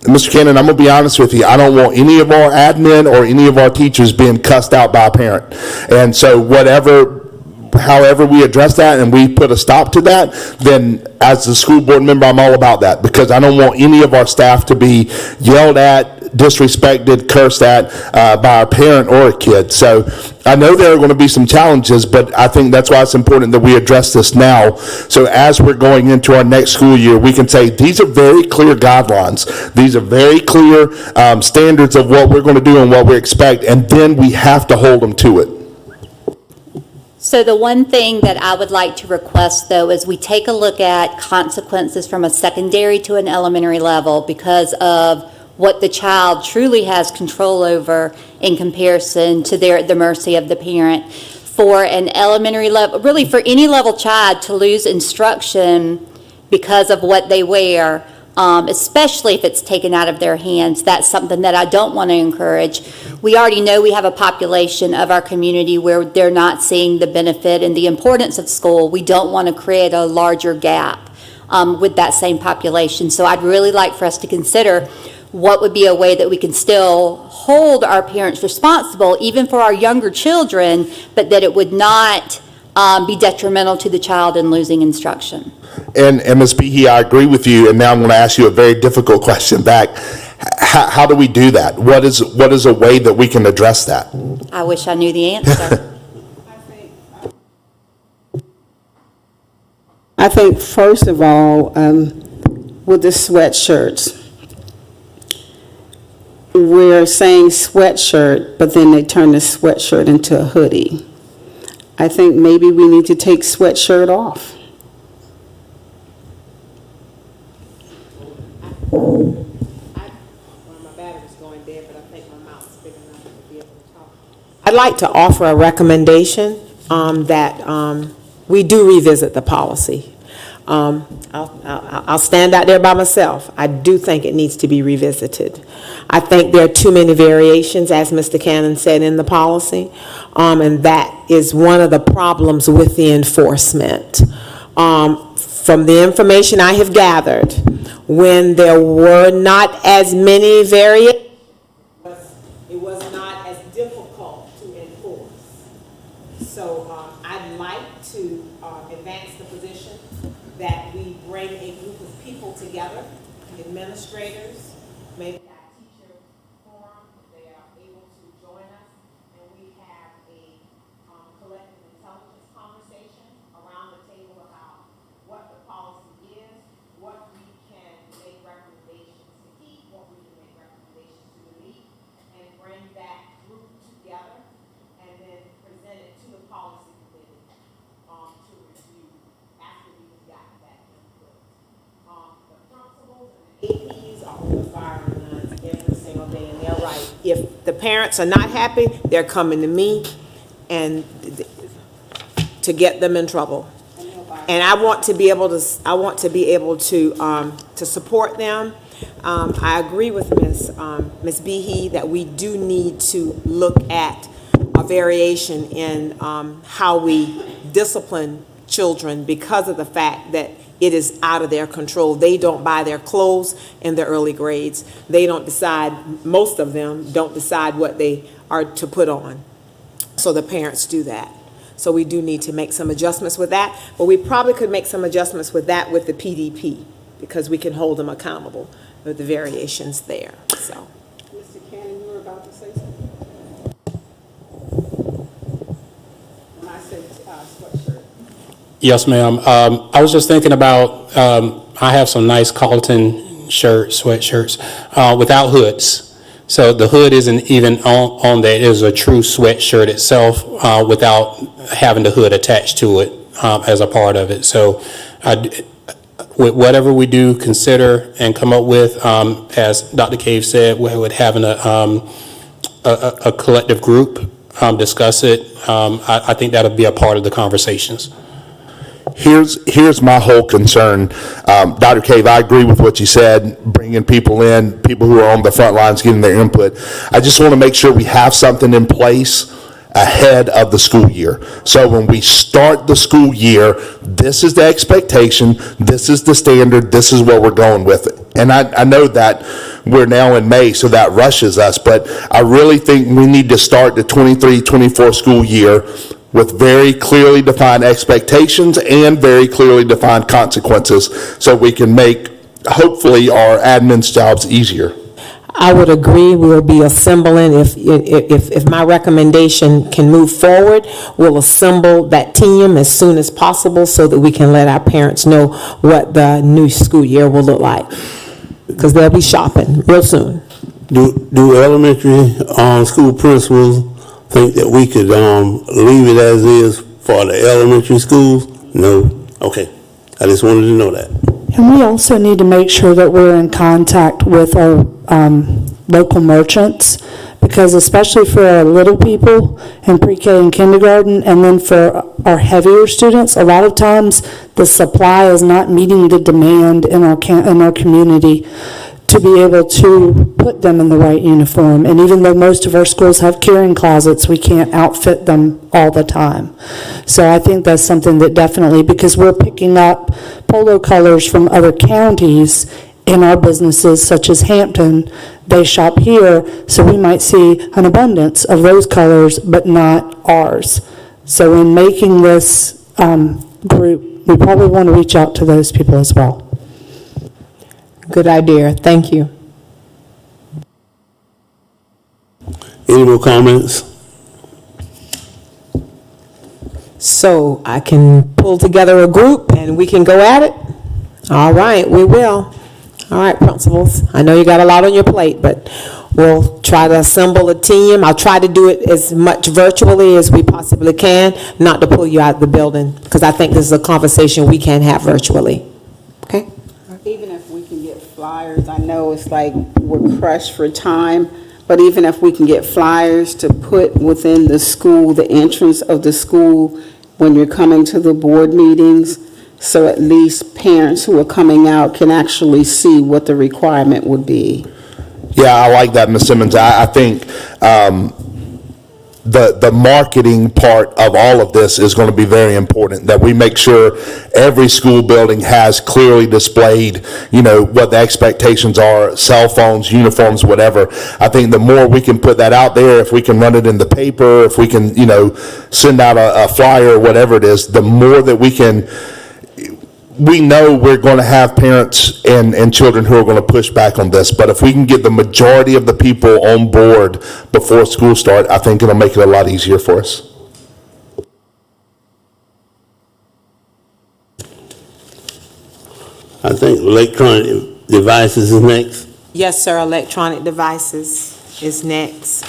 Mr. Cannon, I'm going to be honest with you, I don't want any of our admin or any of our teachers being cussed out by a parent. And so however we address that and we put a stop to that, then as the school board member, I'm all about that, because I don't want any of our staff to be yelled at, disrespected, cursed at by a parent or a kid. So I know there are going to be some challenges, but I think that's why it's important that we address this now. So as we're going into our next school year, we can say these are very clear guidelines. These are very clear standards of what we're going to do and what we expect, and then we have to hold them to it. So the one thing that I would like to request, though, is we take a look at consequences from a secondary to an elementary level, because of what the child truly has control over in comparison to the mercy of the parent. For an elementary level, really for any level child to lose instruction because of what they wear, especially if it's taken out of their hands, that's something that I don't want to encourage. We already know we have a population of our community where they're not seeing the benefit and the importance of school. We don't want to create a larger gap with that same population. So I'd really like for us to consider what would be a way that we can still hold our parents responsible, even for our younger children, but that it would not be detrimental to the child in losing instruction. And Ms. Behe, I agree with you, and now I'm going to ask you a very difficult question back. How do we do that? What is a way that we can address that? I wish I knew the answer. I think, first of all, with the sweatshirts, we're saying sweatshirt, but then they turn the sweatshirt into a hoodie. I think maybe we need to take sweatshirt off. I'd like to offer a recommendation that we do revisit the policy. I'll stand out there by myself. I do think it needs to be revisited. I think there are too many variations, as Mr. Cannon said, in the policy, and that is one of the problems with the enforcement. From the information I have gathered, when there were not as many variations, it was not as difficult to enforce. So I'd like to advance the position that we bring a group of people together, administrators, maybe our teacher forum, if they are able to join us, and we have a collective intelligence conversation around the table about what the policy is, what we can make recommendations to keep, what we can make recommendations to delete, and bring that group together, and then present it to the policy committee to review after we've gotten that input. The principals and the APs are on the firing lines every single day, and they're right. If the parents are not happy, they're coming to me and to get them in trouble. I know by And I want to be able to support them. I agree with Ms. Behe that we do need to look at a variation in how we discipline children because of the fact that it is out of their control. They don't buy their clothes in the early grades. They don't decide, most of them don't decide what they are to put on. So the parents do that. So we do need to make some adjustments with that, but we probably could make some adjustments with that with the PDP because we can hold them accountable with the variations there, so. Mr. Cannon, you were about to say something? When I said sweatshirt. Yes, ma'am. I was just thinking about, I have some nice Carlton sweatshirts, without hoods. So the hood isn't even on that. It is a true sweatshirt itself, without having the hood attached to it, as a part of it. So with whatever we do consider and come up with, as Dr. Cave said, with having a collective group, discuss it, I think that'll be a part of the conversations. Here's my whole concern. Dr. Cave, I agree with what you said, bringing people in, people who are on the front lines, getting their input. I just want to make sure we have something in place ahead of the school year. So when we start the school year, this is the expectation, this is the standard, this is what we're going with. And I know that we're now in May, so that rushes us, but I really think we need to start the 23-24 school year with very clearly defined expectations and very clearly defined consequences so we can make, hopefully, our admin's jobs easier. I would agree. We'll be assembling, if my recommendation can move forward, we'll assemble that team as soon as possible so that we can let our parents know what the new school year will look like. Because they'll be shopping real soon. Do elementary school principals think that we could leave it as is for the elementary schools? No? Okay. I just wanted to know that. And we also need to make sure that we're in contact with our local merchants, because especially for our little people in pre-K and kindergarten, and then for our heavier students, a lot of times the supply is not meeting the demand in our community to be able to put them in the right uniform. And even though most of our schools have carrying closets, we can't outfit them all the time. So I think that's something that definitely, because we're picking up polo colors from other counties in our businesses, such as Hampton, they shop here, so we might see an abundance of those colors, but not ours. So in making this group, we probably want to reach out to those people as well. Good idea. Thank you. Any more comments? So I can pull together a group and we can go at it? All right, we will. All right, principals, I know you got a lot on your plate, but we'll try to assemble a team. I'll try to do it as much virtually as we possibly can, not to pull you out of the building, because I think this is a conversation we can have virtually. Okay? Even if we can get flyers, I know it's like we're crushed for time, but even if we can get flyers to put within the school, the entrance of the school, when you're coming to the board meetings, so at least parents who are coming out can actually see what the requirement would be. Yeah, I like that, Ms. Simmons. I think the marketing part of all of this is going to be very important, that we make sure every school building has clearly displayed, what the expectations are, cell phones, uniforms, whatever. I think the more we can put that out there, if we can run it in the paper, if we can, send out a flyer or whatever it is, the more that we know we're going to have parents and children who are going to push back on this, but if we can get the majority of the people on board before school start, I think it'll make it a lot easier for us. I think electronic devices is next. Yes, sir, electronic devices is next.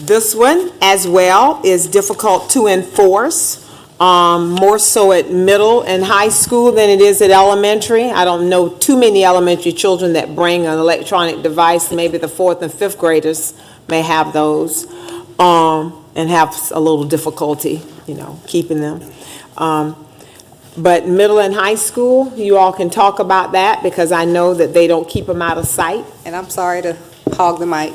This one as well is difficult to enforce. More so at middle and high school than it is at elementary. I don't know too many elementary children that bring an electronic device. Maybe the 4th and 5th graders may have those and have a little difficulty, keeping them. But middle and high school, you all can talk about that because I know that they don't keep them out of sight. And I'm sorry to hog the mic,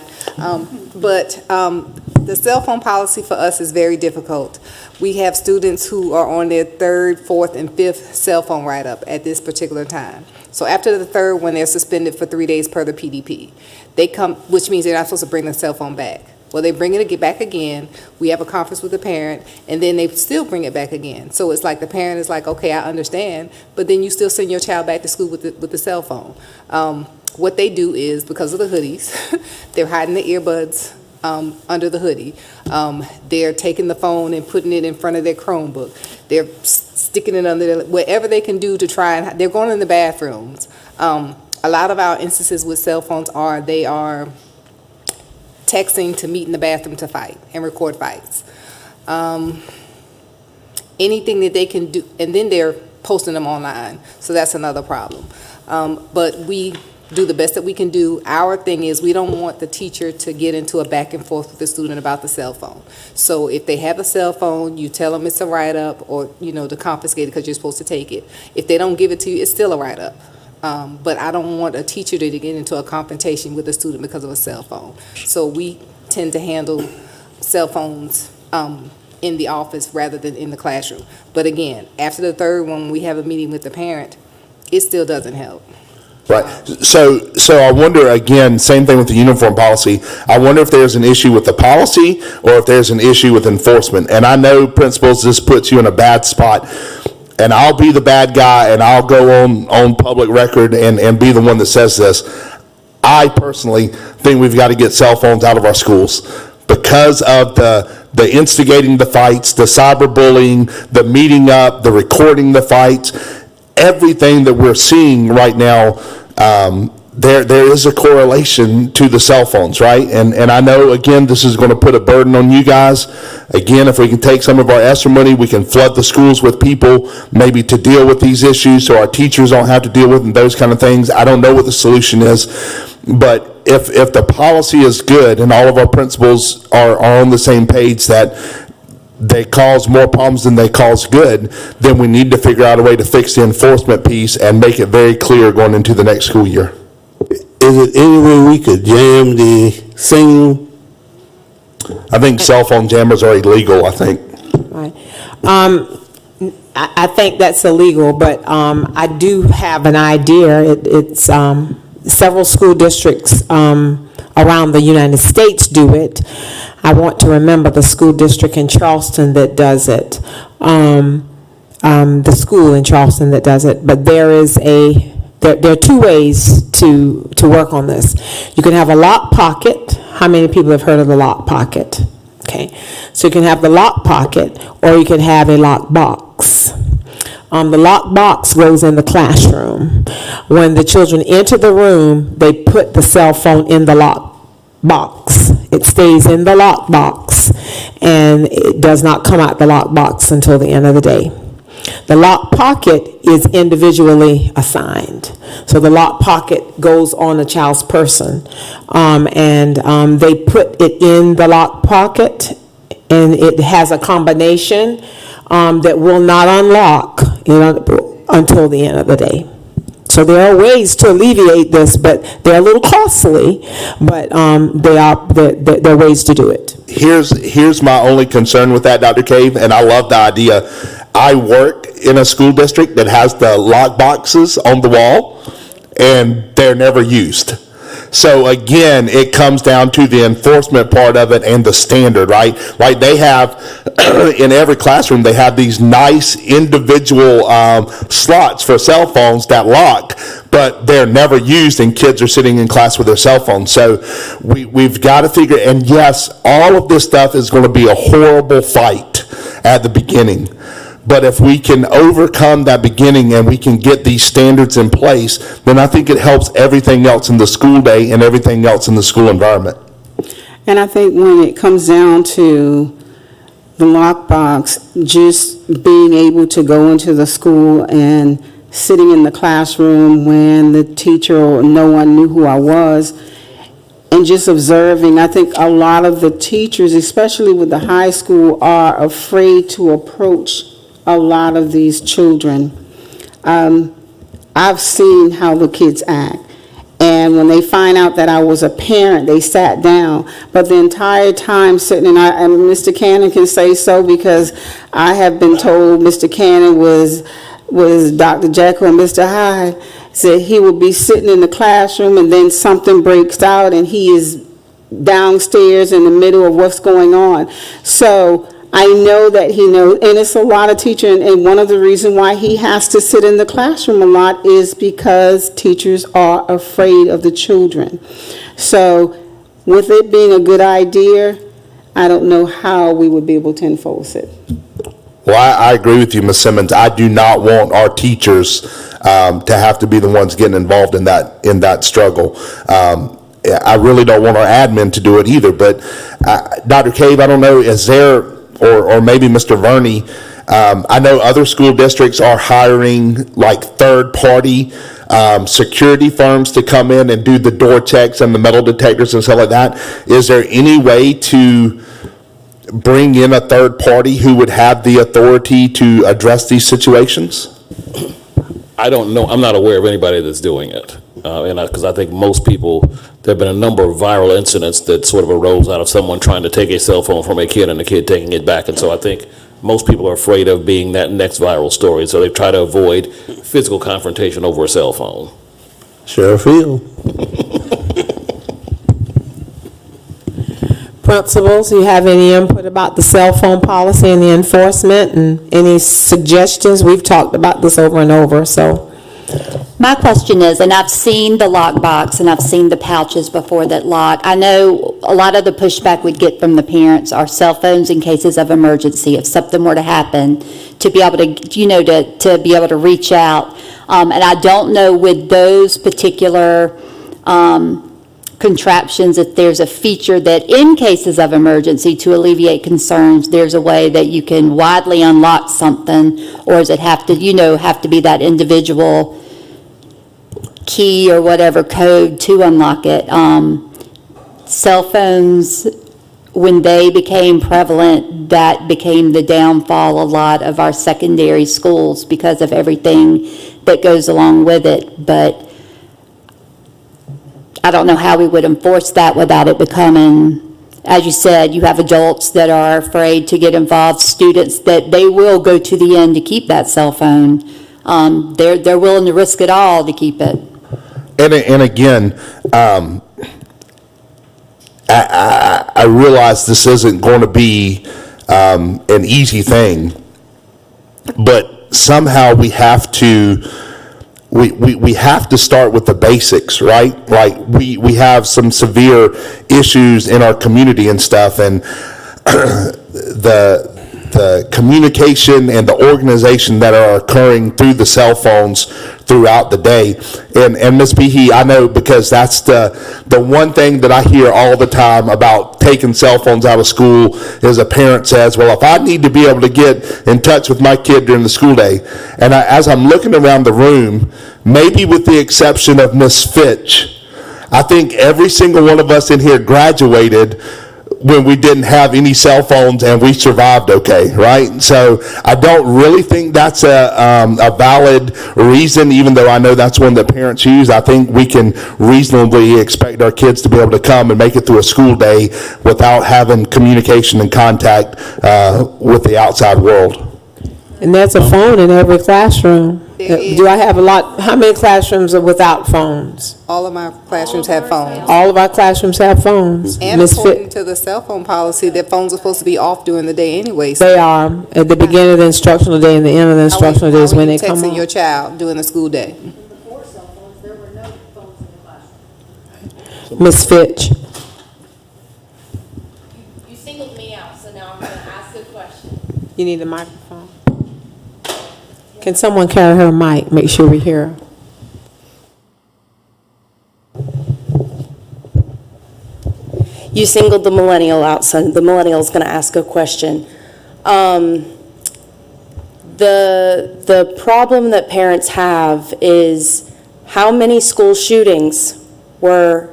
but the cell phone policy for us is very difficult. We have students who are on their third, fourth, and fifth cell phone write-up at this particular time. So after the third one, they're suspended for 3 days per the PDP. They come, which means they're not supposed to bring the cell phone back. Well, they bring it back again, we have a conference with the parent, and then they still bring it back again. So it's like the parent is like, okay, I understand, but then you still send your child back to school with the cell phone. What they do is, because of the hoodies, they're hiding the earbuds under the hoodie. They're taking the phone and putting it in front of their Chromebook. They're sticking it under their, whatever they can do to try and, they're going in the bathrooms. A lot of our instances with cell phones are, they are texting to meet in the bathroom to fight and record fights. Anything that they can do, and then they're posting them online, so that's another problem. But we do the best that we can do. Our thing is, we don't want the teacher to get into a back and forth with the student about the cell phone. So if they have a cell phone, you tell them it's a write-up, or, you know, to confiscate it because you're supposed to take it. If they don't give it to you, it's still a write-up. But I don't want a teacher to get into a confrontation with a student because of a cell phone. So we tend to handle cell phones in the office rather than in the classroom. But again, after the third one, we have a meeting with the parent, it still doesn't help. Right. So I wonder, again, same thing with the uniform policy. I wonder if there's an issue with the policy or if there's an issue with enforcement. And I know, principals, this puts you in a bad spot. And I'll be the bad guy, and I'll go on public record and be the one that says this. I personally think we've got to get cell phones out of our schools because of the instigating the fights, the cyberbullying, the meeting up, the recording the fights, everything that we're seeing right now. There is a correlation to the cell phones, right? And I know, again, this is going to put a burden on you guys. Again, if we can take some of our ESSER money, we can flood the schools with people maybe to deal with these issues so our teachers don't have to deal with them, those kind of things. I don't know what the solution is. But if the policy is good and all of our principals are on the same page that they cause more problems than they cause good, then we need to figure out a way to fix the enforcement piece and make it very clear going into the next school year. Is it any way we could jam the singing? I think cell phone jammers are illegal, I think. Right. I think that's illegal, but I do have an idea. It's several school districts around the United States do it. I want to remember the school district in Charleston that does it, the school in Charleston that does it, but there are two ways to work on this. You can have a lock pocket. How many people have heard of the lock pocket? Okay, so you can have the lock pocket, or you can have a lock box. The lock box goes in the classroom. When the children enter the room, they put the cell phone in the lock box. It stays in the lock box, and it does not come out the lock box until the end of the day. The lock pocket is individually assigned. So the lock pocket goes on a child's person, and they put it in the lock pocket, and it has a combination that will not unlock, until the end of the day. So there are ways to alleviate this, but they're a little costly, but there are ways to do it. Here's my only concern with that, Dr. Cave, and I love the idea. I work in a school district that has the lock boxes on the wall, and they're never used. So again, it comes down to the enforcement part of it and the standard, right? Like they have, in every classroom, they have these nice individual slots for cell phones that lock, but they're never used, and kids are sitting in class with their cell phones. So we've got to figure, and yes, all of this stuff is going to be a horrible fight at the beginning. But if we can overcome that beginning and we can get these standards in place, then I think it helps everything else in the school day and everything else in the school environment. And I think when it comes down to the lockbox, just being able to go into the school and sitting in the classroom when the teacher or no one knew who I was, and just observing, I think a lot of the teachers, especially with the high school, are afraid to approach a lot of these children. I've seen how the kids act. And when they find out that I was a parent, they sat down. But the entire time sitting, and Mr. Cannon can say so because I have been told Mr. Cannon was Dr. Jekyll and Mr. Hyde. Said he would be sitting in the classroom and then something breaks out and he is downstairs in the middle of what's going on. So I know that he knows, and it's a lot of teachers, and one of the reasons why he has to sit in the classroom a lot is because teachers are afraid of the children. So with it being a good idea, I don't know how we would be able to enforce it. Well, I agree with you, Ms. Simmons. I do not want our teachers to have to be the ones getting involved in that struggle. I really don't want our admin to do it either, but Dr. Cave, I don't know, is there, or maybe Mr. Verney, I know other school districts are hiring like third-party security firms to come in and do the door checks and the metal detectors and stuff like that. Is there any way to bring in a third party who would have the authority to address these situations? I don't know, I'm not aware of anybody that's doing it. Because I think most people, there have been a number of viral incidents that sort of arose out of someone trying to take a cell phone from a kid and the kid taking it back. And so I think most people are afraid of being that next viral story. So they try to avoid physical confrontation over a cell phone. Sheriff Hill. Principals, you have any input about the cell phone policy and the enforcement and any suggestions? We've talked about this over and over, so. My question is, and I've seen the lockbox and I've seen the pouches before that lock. I know a lot of the pushback we'd get from the parents are cell phones in cases of emergency. If something were to happen, to be able to, to be able to reach out. And I don't know with those particular contraptions, if there's a feature that in cases of emergency to alleviate concerns, there's a way that you can widely unlock something, or does it have to, have to be that individual key or whatever code to unlock it? Cell phones, when they became prevalent, that became the downfall a lot of our secondary schools because of everything that goes along with it. But I don't know how we would enforce that without it becoming, as you said, you have adults that are afraid to get involved, students that they will go to the end to keep that cell phone. They're willing to risk it all to keep it. And again, I realize this isn't going to be an easy thing, but somehow we have to start with the basics, right? Like we have some severe issues in our community and stuff, and the communication and the organization that are occurring through the cell phones throughout the day. And Ms. Behe, I know, because that's the one thing that I hear all the time about taking cell phones out of school is a parent says, well, if I need to be able to get in touch with my kid during the school day, and as I'm looking around the room, maybe with the exception of Ms. Fitch, I think every single one of us in here graduated when we didn't have any cell phones and we survived okay, right? So I don't really think that's a valid reason, even though I know that's one that parents use. I think we can reasonably expect our kids to be able to come and make it through a school day without having communication and contact with the outside world. And there's a phone in every classroom. Do I have how many classrooms are without phones? All of my classrooms have phones. All of our classrooms have phones. And according to the cell phone policy, their phones are supposed to be off during the day anyway. They are, at the beginning of the instructional day and the end of the instructional day is when they come Texting on. your child during the school day. Before cell phones, there were no phones in the classroom. Ms. Fitch. You singled me out, so now I'm going to ask a question. You need a microphone? Can someone carry her mic? Make sure we hear her. You singled the millennial out, so the millennial is going to ask a question. The problem that parents have is how many school shootings were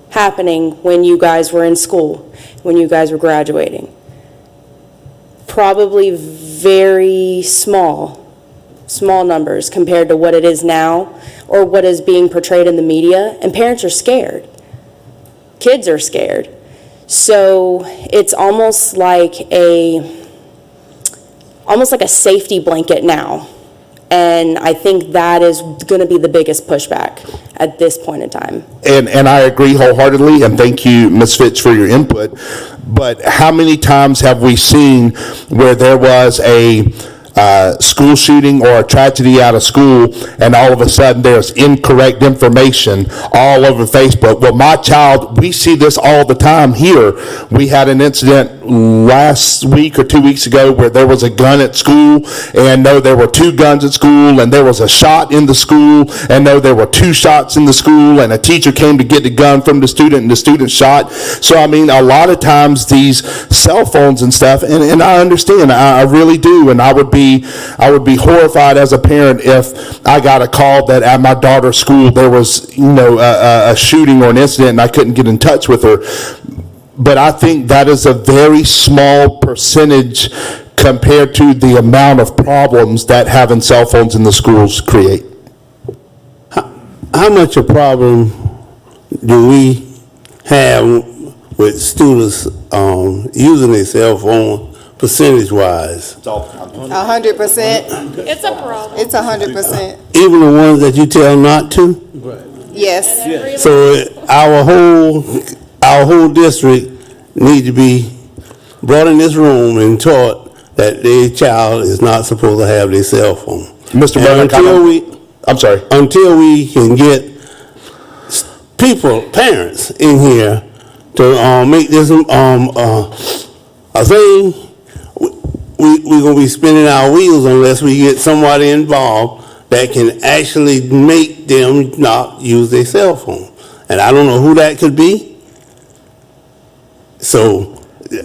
happening when you guys were in school, when you guys were graduating? Probably very small numbers compared to what it is now or what is being portrayed in the media, and parents are scared. Kids are scared. So it's almost like a safety blanket now. And I think that is going to be the biggest pushback at this point in time. And I agree wholeheartedly, and thank you, Ms. Fitch, for your input. But how many times have we seen where there was a school shooting or a tragedy out of school, and all of a sudden there's incorrect information all over Facebook? Well, my child, we see this all the time here. We had an incident last week or 2 weeks ago where there was a gun at school, and no, there were 2 guns at school, and there was a shot in the school, and no, there were 2 shots in the school, and a teacher came to get the gun from the student, and the student shot. So, I mean, a lot of times these cell phones and stuff, and I understand, I really do, and I would be horrified as a parent if I got a call that at my daughter's school there was, a shooting or an incident and I couldn't get in touch with her. But I think that is a very small percentage compared to the amount of problems that having cell phones in the schools create. How much a problem do we have with students using their cell phone percentage-wise? 100%. It's a problem. It's 100%. Even the ones that you tell not to? Yes. So our whole district need to be brought in this room and taught that their child is not supposed to have their cell phone. Mr. And until we can get parents in here to make this a thing, we're going to be spinning our wheels unless we get somebody involved that can actually make them not use their cell phone. And I don't know who that could be. So, and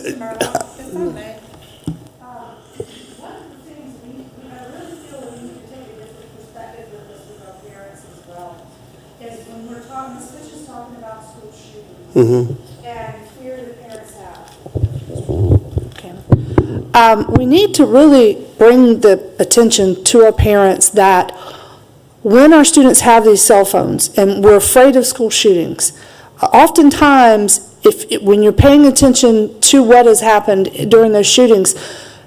fear the parents have. We need to really bring the attention to our parents that when our students have these cell phones and we're afraid of school shootings, oftentimes when you're paying attention to what has happened during those shootings,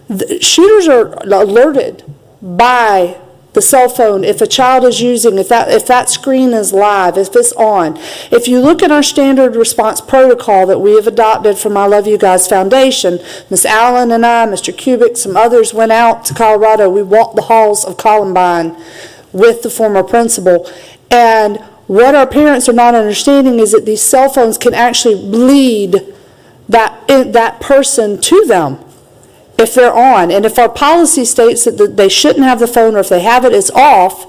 the shooters are alerted by the cell phone. If a child is using, if that screen is live, if it's on. If you look at our standard response protocol that we have adopted from I Love You Guys Foundation, Ms. Allen and I, Mr. Kubik, some others went out to Colorado. We walked the halls of Columbine with the former principal. And what our parents are not understanding is that these cell phones can actually lead that person to them if they're on. And if our policy states that they shouldn't have the phone, or if they have it, it's off,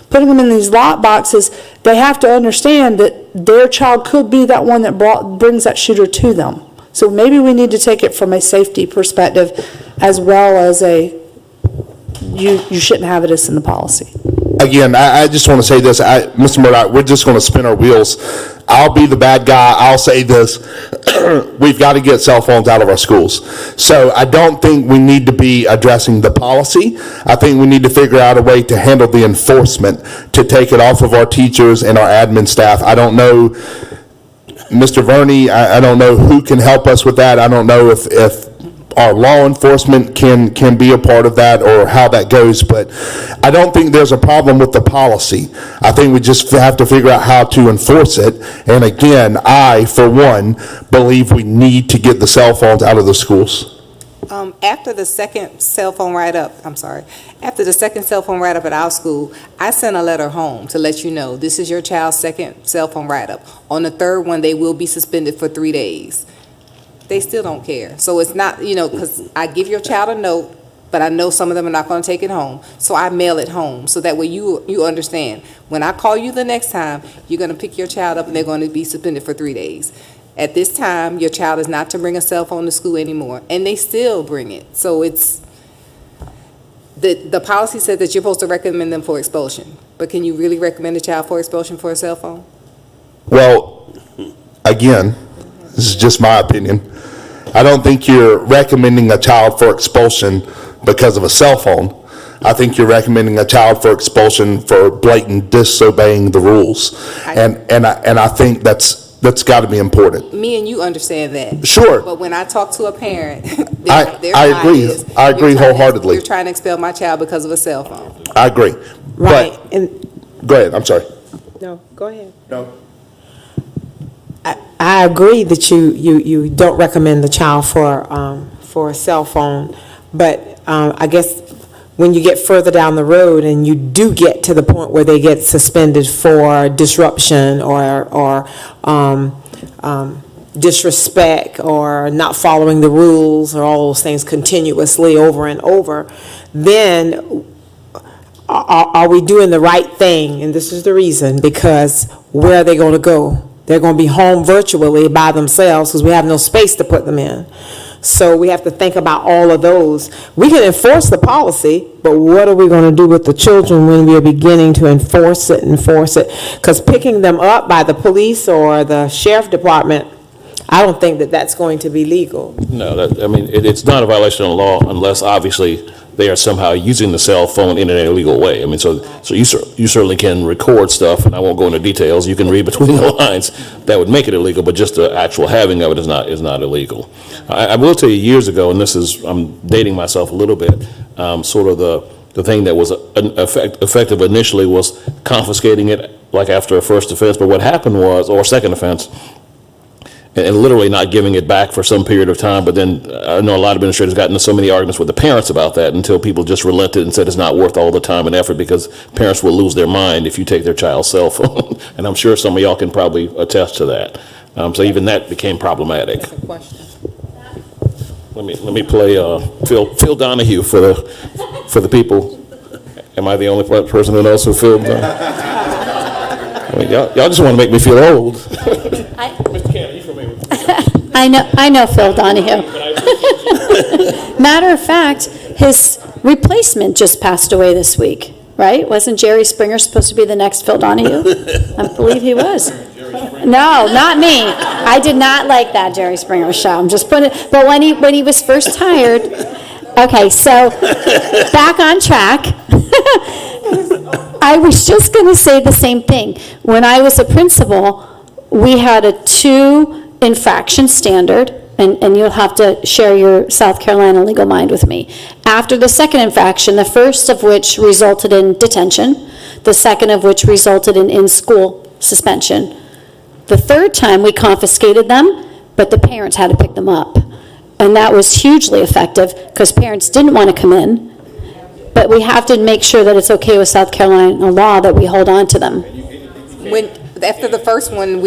putting them in these lock boxes, they have to understand that their child could be that one that brings that shooter to them. So maybe we need to take it from a safety perspective as well as you shouldn't have it as in the policy. Again, I just want to say this, Mr. Murdoch, we're just going to spin our wheels. I'll be the bad guy. I'll say this. We've got to get cell phones out of our schools. So I don't think we need to be addressing the policy. I think we need to figure out a way to handle the enforcement, to take it off of our teachers and our admin staff. I don't know, Mr. Verney, I don't know who can help us with that. I don't know if our law enforcement can be a part of that or how that goes, but I don't think there's a problem with the policy. I think we just have to figure out how to enforce it. And again, I, for one, believe we need to get the cell phones out of the schools. After the second cell phone write-up at our school, I sent a letter home to let you know, this is your child's second cell phone write-up. On the third one, they will be suspended for 3 days. They still don't care. So it's not, because I give your child a note, but I know some of them are not going to take it home. So I mail it home so that way you understand. When I call you the next time, you're going to pick your child up and they're going to be suspended for 3 days. At this time, your child is not to bring a cell phone to school anymore, and they still bring it. So it's, the policy says that you're supposed to recommend them for expulsion. But can you really recommend a child for expulsion for a cell phone? Well, again, this is just my opinion. I don't think you're recommending a child for expulsion because of a cell phone. I think you're recommending a child for expulsion for blatant disobeying the rules. And I think that's got to be important. Me and you understand that. Sure. But when I talk to a parent, I agree. I agree wholeheartedly. You're trying to expel my child because of a cell phone. I agree. Right, But, and, go ahead, I'm sorry. no, go ahead. No. I agree that you don't recommend the child for a cell phone, but I guess when you get further down the road and you do get to the point where they get suspended for disruption or disrespect or not following the rules or all those things continuously over and over, then are we doing the right thing? And this is the reason, because where are they going to go? They're going to be home virtually by themselves because we have no space to put them in. So we have to think about all of those. We can enforce the policy, but what are we going to do with the children when we are beginning to enforce it? Because picking them up by the police or the sheriff department, I don't think that that's going to be legal. No, it's not a violation of the law unless obviously they are somehow using the cell phone in an illegal way. I mean, so you certainly can record stuff, and I won't go into details. You can read between the lines. That would make it illegal, but just the actual having of it is not illegal. I will tell you, years ago, and I'm dating myself a little bit, sort of the thing that was effective initially was confiscating it, like after a first offense. But what happened was, or second offense, and literally not giving it back for some period of time. But then I know a lot of administrators got into so many arguments with the parents about that until people just relented and said it's not worth all the time and effort because parents will lose their mind if you take their child's cell phone. And I'm sure some of y'all can probably attest to that. So even that became problematic. Let me play Phil Donahue for the people. Am I the only person who knows who Phil Donahue? I mean, y'all just want to make me feel old. Mr. Cannon, you familiar with I know Phil Donahue. Matter of fact, his replacement just passed away this week, right? Wasn't Jerry Springer supposed to be the next Phil Donahue? I believe he was. No, not me. I did not like that Jerry Springer show. I'm just putting it, but when he was first hired, okay, so back on track. I was just going to say the same thing. When I was a principal, we had a 2 infraction standard, and you'll have to share your South Carolina legal mind with me. After the second infraction, the first of which resulted in detention, the second of which resulted in in-school suspension. The third time, we confiscated them, but the parents had to pick them up. And that was hugely effective because parents didn't want to come in. But we have to make sure that it's okay with South Carolina law that we hold on to them. After the first one,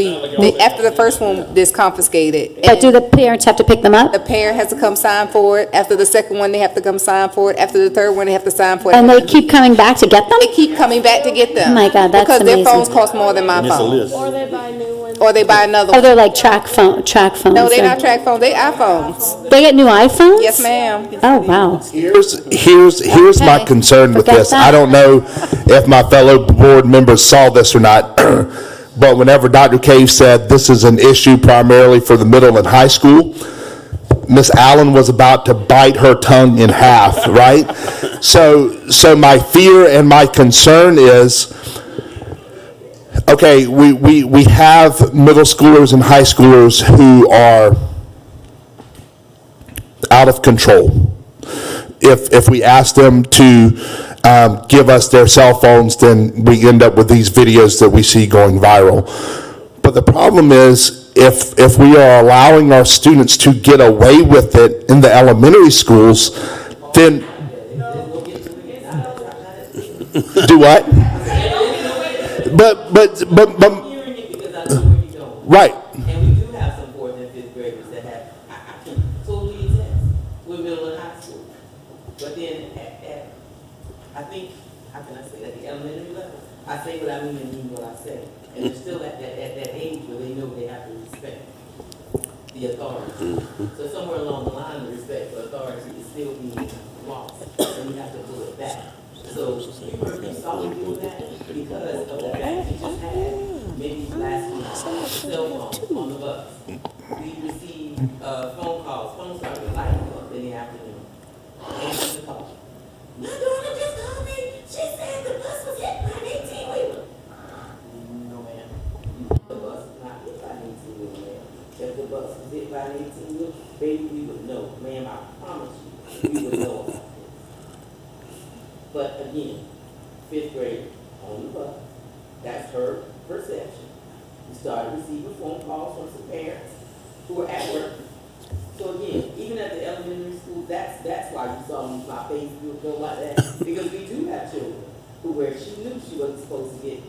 this confiscated. But do the parents have to pick them up? The parent has to come sign for it. After the second one, they have to come sign for it. After the third one, they have to sign for it. And they keep coming back to get them? They keep coming back to get them. Oh my God, that's because amazing. their phones cost more than my phone. Or they buy new ones. Or they buy another Oh, one. they're like track phones. No, they're not track phones. They iPhones. They get new iPhones? Yes, ma'am. Oh, wow. Here's my Okay. concern with Forget this. that. I don't know if my fellow board members saw this or not, but whenever Dr. Cave said this is an issue primarily for the middle and high school, Miss Allen was about to bite her tongue in half, right? So my fear and my concern is, okay, we have middle schoolers and high schoolers who are out of control. If we ask them to give us their cell phones, then we end up with these videos that we see going viral. But the problem is, if we are allowing our students to get away with it in the elementary schools, then do what? But right. And we do have some 4th and 5th graders that have, I can totally attest, with middle and high school. But then I think, how can I say, at the elementary level, I say what I mean and mean what I say. And they're still at that age where they know they have to respect the authority. So somewhere along the line, the respect for authority is still being lost, and we have to pull it back. So we saw me doing that because of the fact we just had, maybe last week, a cell phone on the bus. We received phone calls, phone started lighting up in the afternoon. And answer the call. My daughter just called me. She said the bus was hit by an 18-wheeler. No, ma'am. The bus was not hit by an 18-wheeler, ma'am. If the bus was hit by an 18-wheeler, baby, we would know. Ma'am, I promise you, we would know about this. But again, 5th grade on the bus, that's her perception. We started receiving phone calls from some parents who were at work. So again, even at the elementary school, that's why you saw me, my face go like that, because we do have children who, where she knew she wasn't supposed to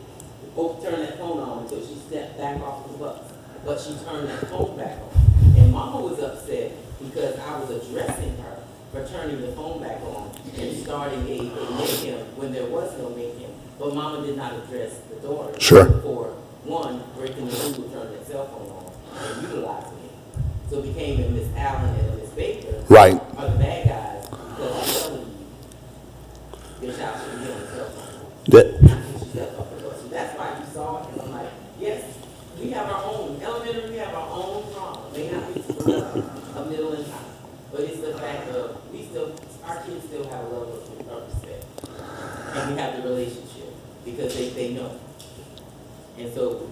turn that phone on until she stepped back off the bus, but she turned that phone back on. And Mama was upset because I was addressing her for turning the phone back on and starting a mayhem when there was no mayhem. But Mama did not address the daughter. Sure. For one, breaking the rule, turning that cell phone on and utilizing it. So it became that Miss Allen and Miss Baker Right. are the bad guys because I'm telling you, your child should be on the cell phone. She stepped off the bus. So that's why you saw it, and I'm like, yes, we have our own elementary, we have our own trauma. May not be a middle and high, but it's the fact of our kids still have a level of respect, and we have the relationship because they know. And so,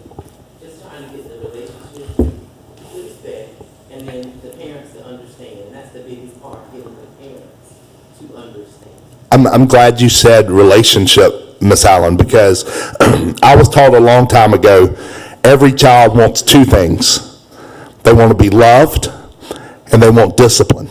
just trying to get the relationship to respect, and then the parents to understand, and that's the biggest part, getting the parents to understand. I'm glad you said relationship, Miss Allen, because I was taught a long time ago, every child wants two things. They want to be loved, and they want discipline.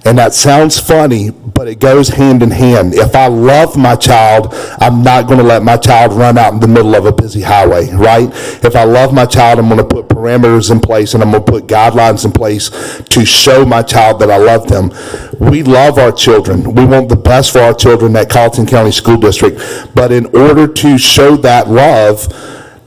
And that sounds funny, but it goes hand in hand. If I love my child, I'm not going to let my child run out in the middle of a busy highway, right? If I love my child, I'm going to put parameters in place and I'm going to put guidelines in place to show my child that I love them. We love our children. We want the best for our children at Colleton County School District. But in order to show that love,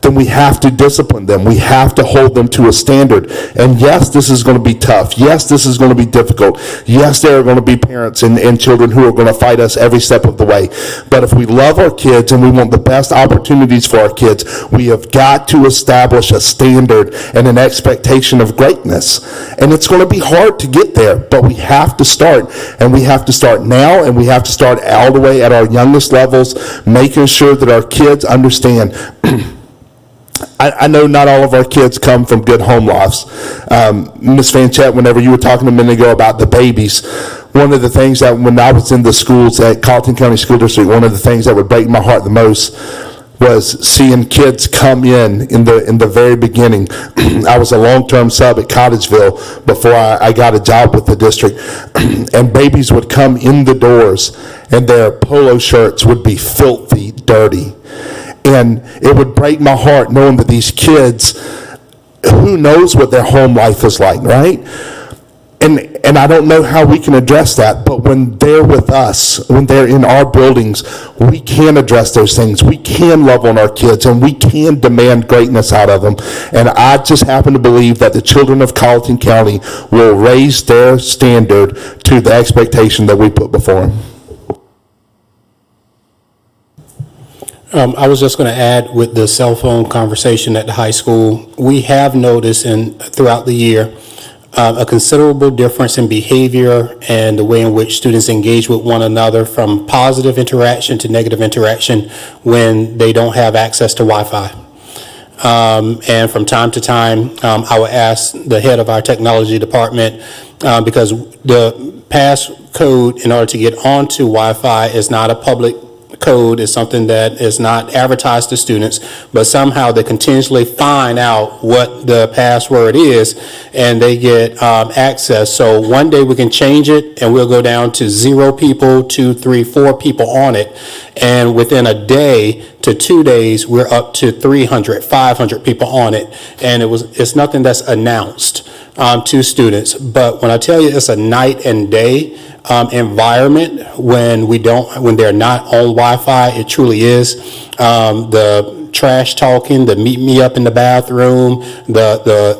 then we have to discipline them. We have to hold them to a standard. And yes, this is going to be tough. Yes, this is going to be difficult. Yes, there are going to be parents and children who are going to fight us every step of the way. But if we love our kids and we want the best opportunities for our kids, we have got to establish a standard and an expectation of greatness. And it's going to be hard to get there, but we have to start. And we have to start now, and we have to start all the way at our youngest levels, making sure that our kids understand I know not all of our kids come from good home lives. Ms. Fanchette, whenever you were talking a minute ago about the babies, one of the things that when I was in the schools at Colleton County School District, one of the things that would break my heart the most was seeing kids come in the very beginning. I was a long-term sub at Cottageville before I got a job with the district, and babies would come in the doors and their polo shirts would be filthy dirty. And it would break my heart knowing that these kids, who knows what their home life is like, right? And I don't know how we can address that, but when they're with us, when they're in our buildings, we can address those things. We can love on our kids, and we can demand greatness out of them. And I just happen to believe that the children of Colleton County will raise their standard to the expectation that we put before them. I was just going to add with the cell phone conversation at the high school, we have noticed throughout the year a considerable difference in behavior and the way in which students engage with one another, from positive interaction to negative interaction when they don't have access to Wi-Fi. And from time to time, I would ask the head of our technology department, because the passcode in order to get onto Wi-Fi is not a public code, is something that is not advertised to students, but somehow they continuously find out what the password is and they get access. So one day we can change it and we'll go down to 0 people, 2, 3, 4 people on it. And within a day to 2 days, we're up to 300, 500 people on it. And it's nothing that's announced to students. But when I tell you it's a night and day environment when they're not on Wi-Fi, it truly is. The trash talking, the meet me up in the bathroom,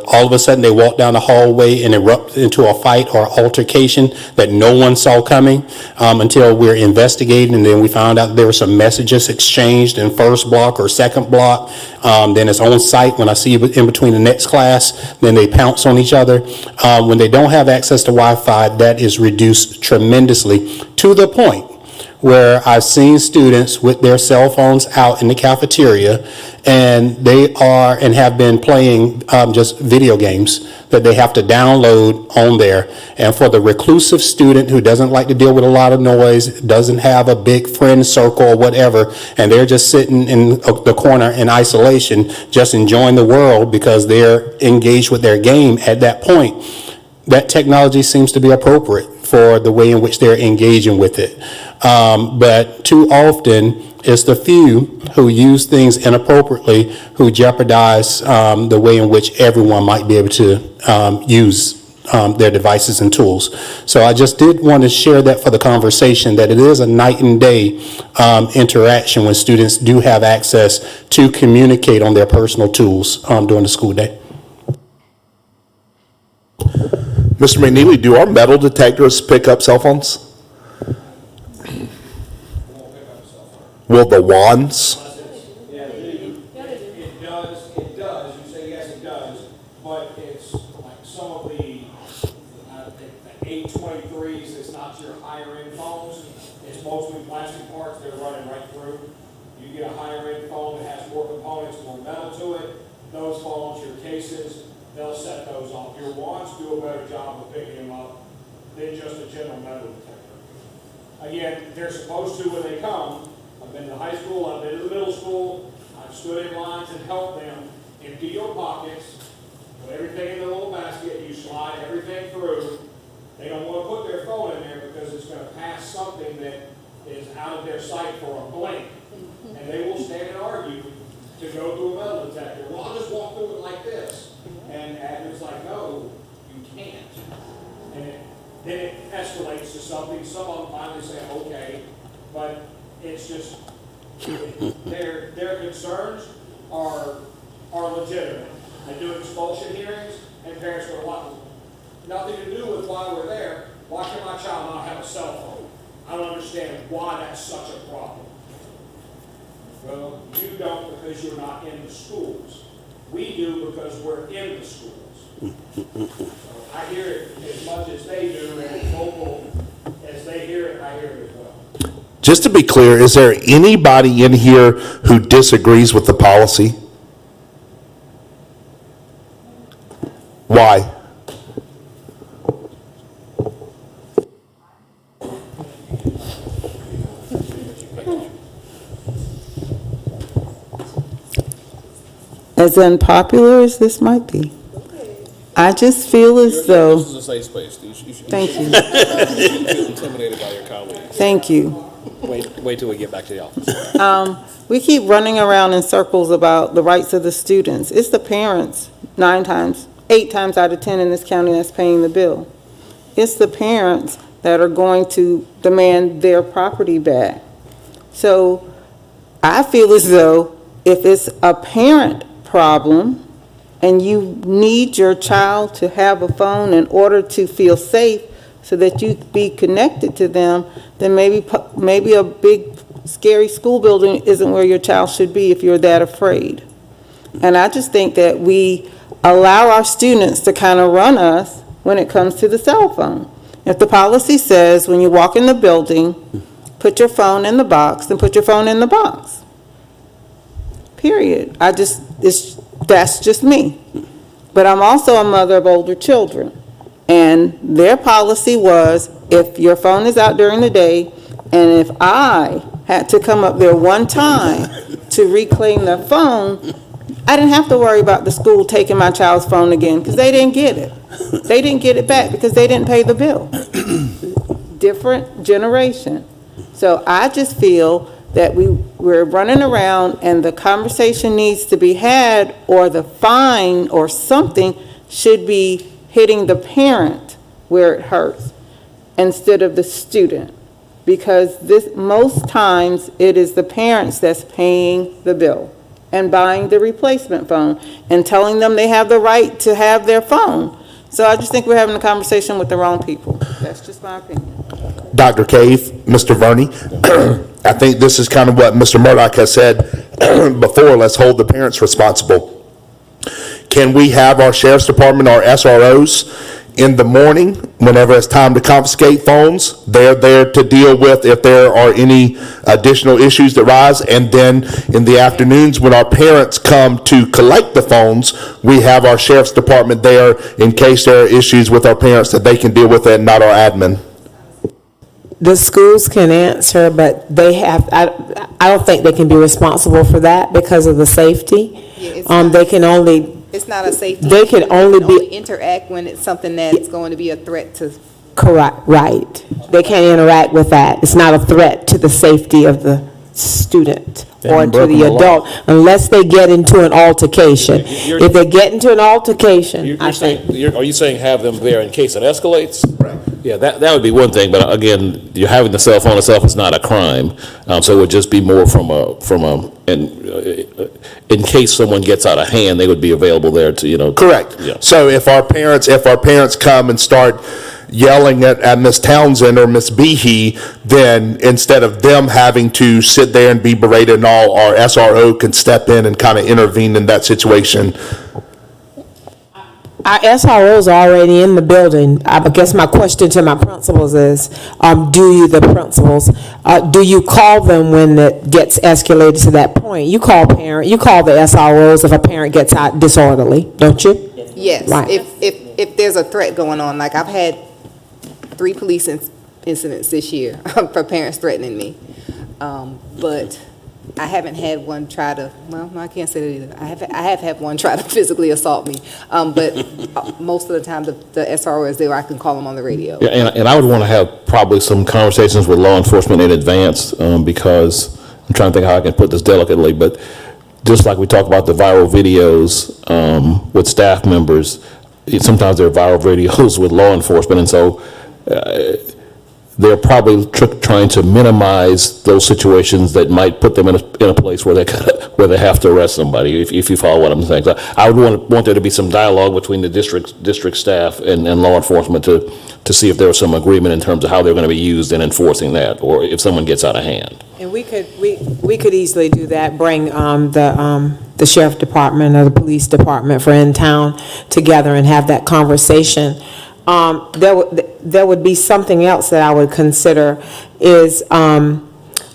all of a sudden they walk down the hallway and erupt into a fight or altercation that no one saw coming, until we're investigating, and then we found out there were some messages exchanged in first block or second block. Then it's on site when I see it in between the next class, then they pounce on each other. When they don't have access to Wi-Fi, that is reduced tremendously, to the point where I've seen students with their cell phones out in the cafeteria, and they are and have been playing just video games that they have to download on there. And for the reclusive student who doesn't like to deal with a lot of noise, doesn't have a big friend circle or whatever, and they're just sitting in the corner in isolation, just enjoying the world because they're engaged with their game at that point, that technology seems to be appropriate for the way in which they're engaging with it. But too often, it's the few who use things inappropriately who jeopardize the way in which everyone might be able to use their devices and tools. So I just did want to share that for the conversation, that it is a night and day interaction when students do have access to communicate on their personal tools during the school day. Mr. McNeely, do our metal detectors pick up cell phones? Will the wands? Yeah, it does, you say yes, it does, but it's like some of the 823s, it's not your higher end phones, it's mostly plastic parts, they're running right through. You get a higher end phone that has more components, more metal to it, those phones, your cases, they'll set those off. Your wands do a better job of picking them up than just a general metal detector. Again, they're supposed to when they come. I've been to high school, I've been to the middle school, I've stood in lines and helped them empty your pockets, put everything in the little basket, you slide everything through. They don't want to put their phone in there because it's going to pass something that is out of their sight for a blink. And they will stand and argue to go through a metal detector. Well, I'll just walk through it like this. And it's like, no, you can't. And then it escalates to something. Some of them finally say, okay, but it's just, their concerns are legitimate. They do expulsion hearings, and parents go, well, nothing to do with why we're there. Why can my child not have a cell phone? I don't understand why that's such a problem. Well, you don't because you're not in the schools. We do because we're in the schools. So I hear it as much as they do, and as vocal as they hear it, I hear it as well. Just to be clear, is there anybody in here who disagrees with the policy? Why? As unpopular as this might be, I just feel as though, This is a safe space. thank you, shouldn't feel intimidated by your colleagues. thank you. Wait till we get back to the office. We keep running around in circles about the rights of the students. It's the parents, 8 times out of 10 in this county that's paying the bill. It's the parents that are going to demand their property back. So I feel as though if it's a parent problem and you need your child to have a phone in order to feel safe so that you be connected to them, then maybe a big scary school building isn't where your child should be if you're that afraid. And I just think that we allow our students to kind of run us when it comes to the cell phone. If the policy says when you walk in the building, put your phone in the box, then put your phone in the box. Period. That's just me. But I'm also a mother of older children. And their policy was, if your phone is out during the day, and if I had to come up there one time to reclaim the phone, I didn't have to worry about the school taking my child's phone again, because they didn't get it. They didn't get it back because they didn't pay the bill. Different generation. So I just feel that we're running around and the conversation needs to be had, or the fine or something should be hitting the parent where it hurts instead of the student. Because most times it is the parents that's paying the bill. and buying the replacement phone and telling them they have the right to have their phone. So I just think we're having a conversation with the wrong people. That's just my opinion. Dr. Cave, Mr. Verney, I think this is kind of what Mr. Murdoch has said before. Let's hold the parents responsible. Can we have our sheriff's department, our SROs, in the morning, whenever it's time to confiscate phones? They're there to deal with if there are any additional issues that rise. And then in the afternoons, when our parents come to collect the phones, we have our sheriff's department there in case there are issues with our parents that they can deal with it, not our admin. The schools can answer, but they have, I don't think they can be responsible for that because of the safety. They can only, It's not a safety. They can issue. only They be- interact when it's something that's going to be a threat to. correct, right. They can't interact with that. It's not a threat to the safety of the student or to broken the the law. adult unless they get into an altercation. You're- If they get into an altercation, I You're think. saying, are you saying have them there in case it escalates? Right. Yeah, that would be one thing, but again, you're having the cell phone itself is not a crime, so it would just be more in case someone gets out of hand, they would be available there to, Correct. Yeah. So if our parents come and start yelling at Miss Townsend or Miss Behe, then instead of them having to sit there and be berated and all, our SRO can step in and kind of intervene in that situation. Our SROs are already in the building. I guess my question to my principals is, the call them when it gets escalated to that point? You call the SROs if a parent gets out disorderly, don't you? Yes, Right. if there's a threat going on, like I've had 3 police incidents this year for parents threatening me. But I haven't had one try to, well, no, I can't say that either. I have had one try to physically assault me. But most of the time, the SRO is there, I can call them on the radio. Yeah, and I would want to have probably some conversations with law enforcement in advance, because I'm trying to think how I can put this delicately, but just like we talk about the viral videos with staff members, sometimes there are viral videos with law enforcement, and so they're probably trying to minimize those situations that might put them in a place where they have to arrest somebody, if you follow what I'm saying. So I would want there to be some dialogue between the district staff and law enforcement to see if there was some agreement in terms of how they're going to be used in enforcing that, or if someone gets out of hand. And we could easily do that, bring the sheriff department or the police department for in town together and have that conversation. There would be something else that I would consider is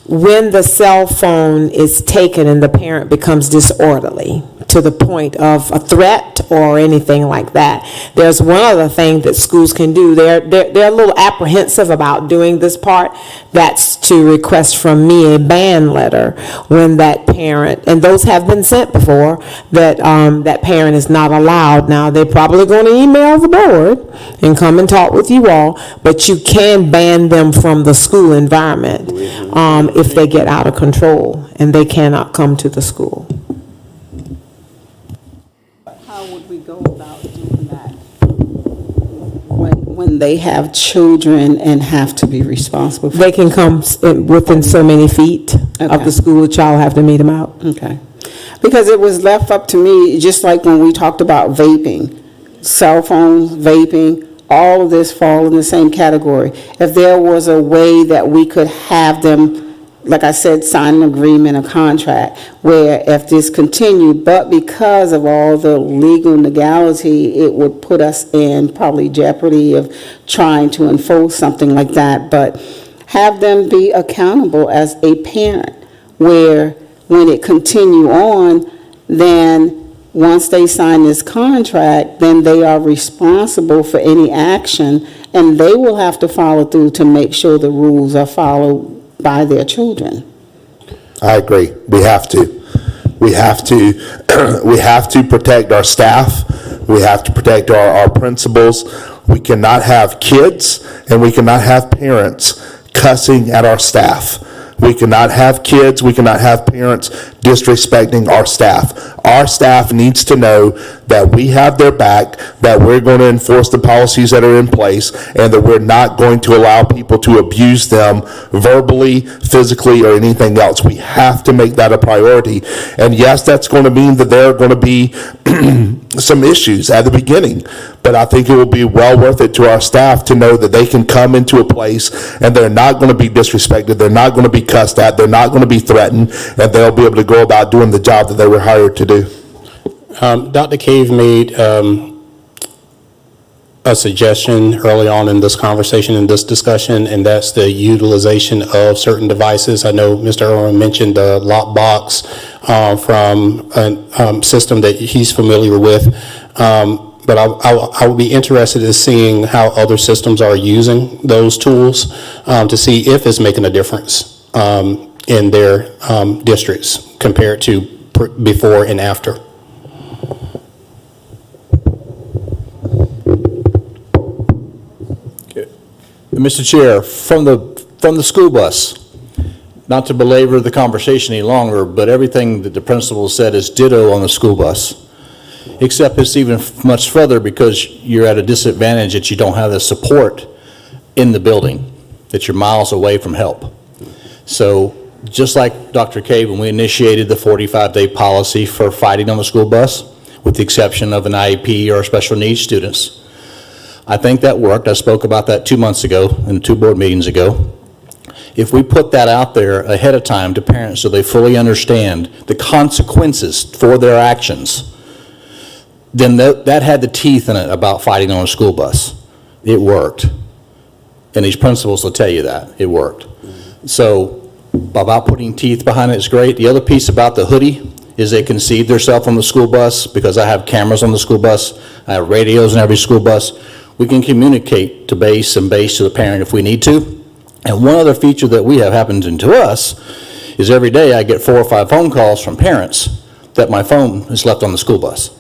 when the cell phone is taken and the parent becomes disorderly to the point of a threat or anything like that. There's one other thing that schools can do. They're a little apprehensive about doing this part. That's to request from me a ban letter when that parent, and those have been sent before, that that parent is not allowed. Now, they're probably going to email the board and come and talk with you all, but you can ban them from the school environment if they get out of control and they cannot come to the school. How would we go about doing that when they have children and have to be responsible for? They can come within so many feet of Okay. the school, the child have to meet them out. Okay. Because it was left up to me, just like when we talked about vaping, cell phones, vaping, all of this fall in the same category. If there was a way that we could have them, like I said, sign an agreement, a contract, where if this continued, but because of all the legal legality, it would put us in probably jeopardy of trying to enforce something like that, but have them be accountable as a parent, where when it continue on, then once they sign this contract, then they are responsible for any action, and they will have to follow through to make sure the rules are followed by their children. I agree. We have to. We have to protect our staff. We have to protect our principals. We cannot have kids and we cannot have parents cussing at our staff. We cannot have kids, we cannot have parents disrespecting our staff. Our staff needs to know that we have their back, that we're going to enforce the policies that are in place, and that we're not going to allow people to abuse them verbally, physically, or anything else. We have to make that a priority. And yes, that's going to mean that there are going to be some issues at the beginning, but I think it will be well worth it to our staff to know that they can come into a place and they're not going to be disrespected, they're not going to be cussed at, they're not going to be threatened, and they'll be able to go about doing the job that they were hired to do. Dr. Cave made a suggestion early on in this conversation, in this discussion, and that's the utilization of certain devices. I know Mr. Irwin mentioned the lockbox from a system that he's familiar with, but I would be interested in seeing how other systems are using those tools to see if it's making a difference in their districts compared to before and after. Mr. Chair, from the school bus, not to belabor the conversation any longer, but everything that the principal said is ditto on the school bus, except it's even much further because you're at a disadvantage that you don't have the support in the building, that you're miles away from help. So just like Dr. Cave, when we initiated the 45-day policy for fighting on the school bus, with the exception of an IEP or special needs students, I think that worked. I spoke about that 2 months ago in 2 board meetings ago. If we put that out there ahead of time to parents so they fully understand the consequences for their actions, then that had the teeth in it about fighting on a school bus. It worked. And these principals will tell you that. It worked. So about putting teeth behind it is great. The other piece about the hoodie is they can see themselves on the school bus because I have cameras on the school bus. I have radios in every school bus. We can communicate to base and base to the parent if we need to. And one other feature that we have happened to us is every day I get 4 or 5 phone calls from parents that my phone is left on the school bus.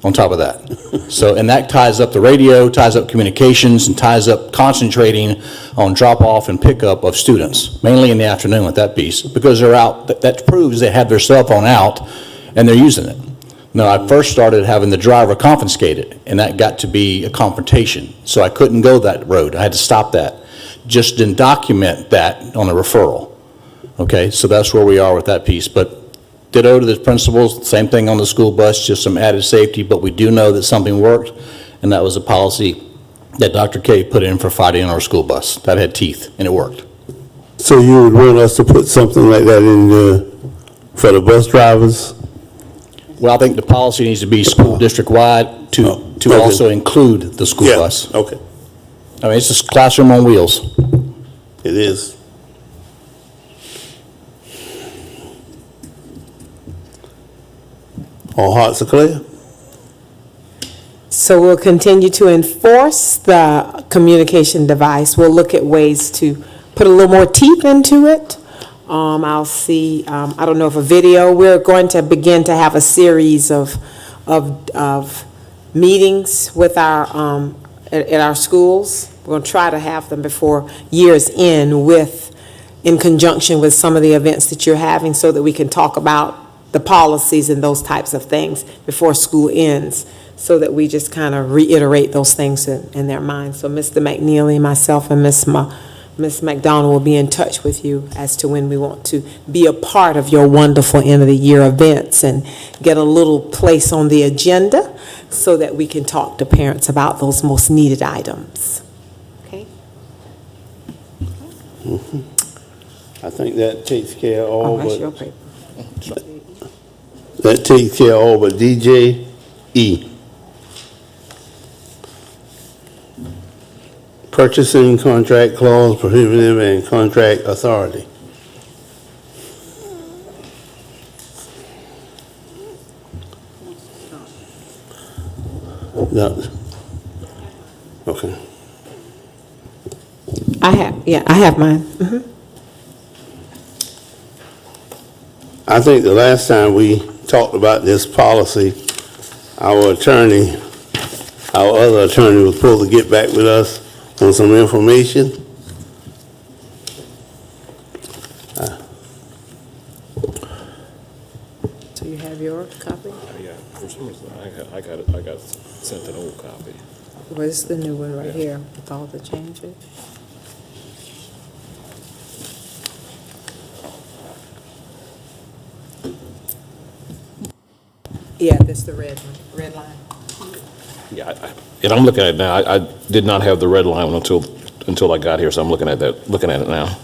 On top of that. So, and that ties up the radio, ties up communications, and ties up concentrating on drop-off and pickup of students, mainly in the afternoon with that piece, because they're out, that proves they have their cell phone out and they're using it. Now, I first started having the driver confiscated, and that got to be a confrontation. So I couldn't go that road. I had to stop that. Just didn't document that on a referral. Okay, so that's where we are with that piece. But ditto to the principals, same thing on the school bus, just some added safety, but we do know that something worked, and that was a policy that Dr. K put in for fighting on our school bus. That had teeth, and it worked. So you would want us to put something like that in for the bus drivers? Well, I think the policy needs to be school district-wide to okay. also include the school bus. Okay. I mean, it's just classroom on wheels. It is. All hearts are clear? So we'll continue to enforce the communication device. We'll look at ways to put a little more teeth into it. I'll see, I don't know if a video, we're going to begin to have a series of meetings with our, at our schools. We're going to try to have them before year's end in conjunction with some of the events that you're having so that we can talk about the policies and those types of things before school ends, so that we just kind of reiterate those things in their minds. So Mr. McNeely, myself, and Ms. McDonald will be in touch with you as to when we want to be a part of your wonderful end-of-the-year events and get a little place on the agenda so that we can talk to parents about those most needed items. Okay? Mm-hmm. I think that takes care of all That's but... your paper. That takes care of all but DJE. Purchasing contract clause, prohibitive, and contract authority. No. Okay. I have mine. Mm-hmm. I think the last time we talked about this policy, our other attorney was supposed to get back with us on some information. your copy? Yeah, for some reason, I got sent an old copy. Where's the new one right here with all the changes? Yeah, that's the red one, red line. Yeah, and I'm looking at it now. I did not have the red line until I got here, so I'm looking at it now.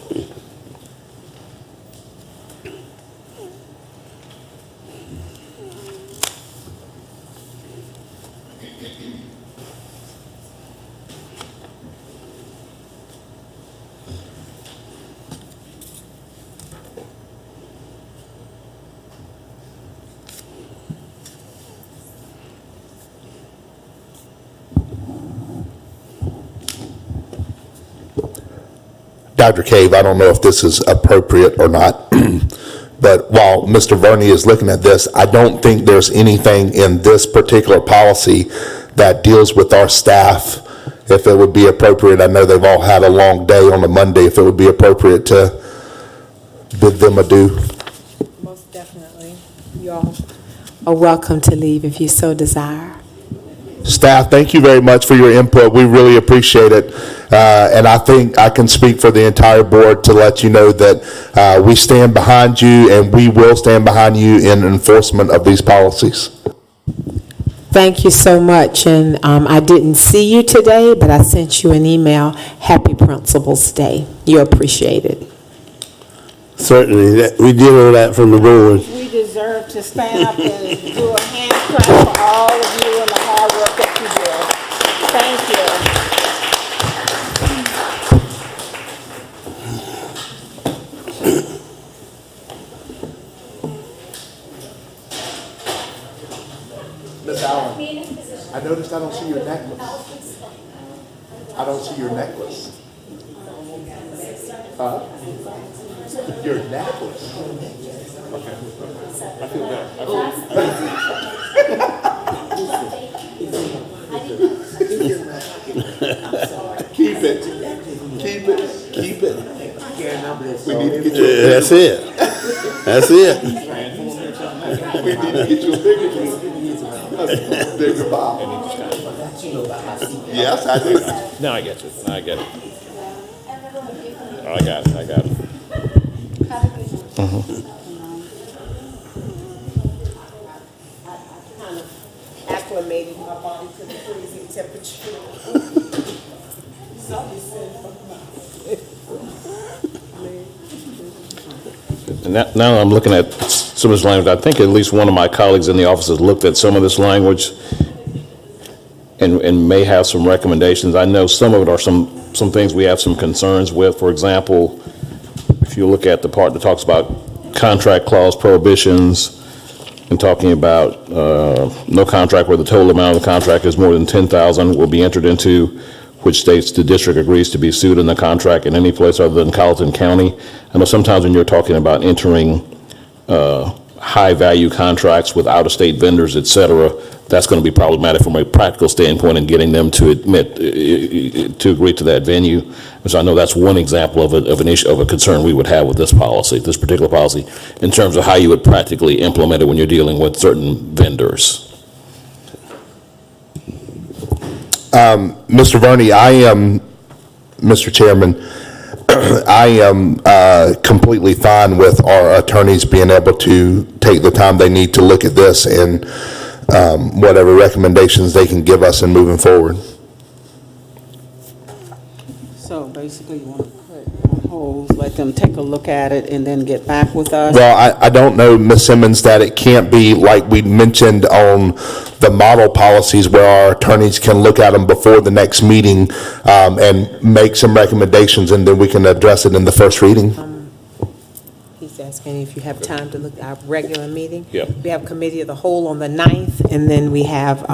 Dr. Cave, I don't know if this is appropriate or not, but while Mr. Verney is looking at this, I don't think there's anything in this particular policy that deals with our staff. If it would be appropriate, I know they've all had a long day on a Monday, if it would be appropriate to bid them adieu. Most definitely. You all are welcome to leave if you so desire. Staff, thank you very much for your input. We really appreciate it. And I think I can speak for the entire board to let you know that we stand behind you and we will stand behind you in enforcement of these policies. Thank you so much, and I didn't see you today, but I sent you an email. Happy Principals Day. You're appreciated. Certainly, we did all that from the board. We deserve to stand up and do a hand clap for all of you and the hard work that you do. Thank you. Miss Allen, I noticed I don't see your necklace. I don't see your necklace. Your necklace. Okay. I feel better. Keep it. Keep it. Keep it. We need to get you a That's it. That's it. We need to get you a bigger bottle. Yes, I do. No, I get you. No, I get it. Oh, I got it. I got it. Acclimating my body to the freezing temperature. And now I'm looking at some of this language. I think at least one of my colleagues in the office has looked at some of this language and may have some recommendations. I know some of it are some things we have some concerns with. For example, if you look at the part that talks about contract clause prohibitions and talking about no contract where the total amount of the contract is more than $10,000 will be entered into, which states the district agrees to be sued in the contract in any place other than Colleton County. I know sometimes when you're talking about entering high-value contracts with out-of-state vendors, et cetera, that's going to be problematic from a practical standpoint in getting them to to agree to that venue. So I know that's one example of an issue, of a concern we would have with this policy, this particular policy, in terms of how you would practically implement it when you're dealing with certain vendors. Mr. Verney, Mr. Chairman, I am completely fine with our attorneys being able to take the time they need to look at this and whatever recommendations they can give us in moving forward. So basically, you want to put on hold, let them take a look at it, and then get back with us? Well, I don't know, Ms. Simmons, that it can't be like we mentioned on the model policies where our attorneys can look at them before the next meeting and make some recommendations, and then we can address it in the first reading. He's asking if you have time to look at our regular meeting. Yeah. We have committee of the whole on the 9th, and then we have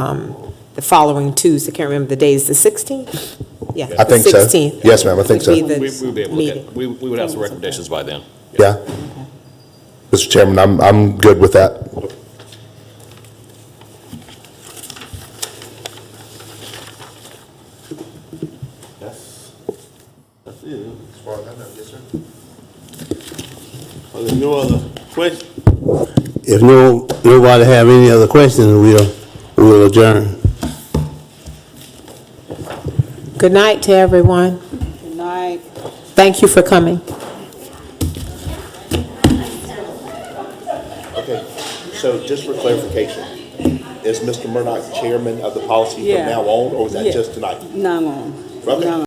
the following Tuesday, I can't remember the day, is the 16th? Yeah, I think so. 16th. Yes, ma'am, I think so. Would be the We would be able to look meeting. at, we would have some recommendations by then. Yeah. Mr. Chairman, I'm good with that. That's it. As far as I know, yes, sir. Are there no other questions? If nobody have any other questions, we'll adjourn. Good night to everyone. Good night. Thank you for coming. Okay, so just for clarification, is Mr. Murdoch chairman of the policy Yeah. from now on, or was that Yeah. just tonight? Not long. Okay.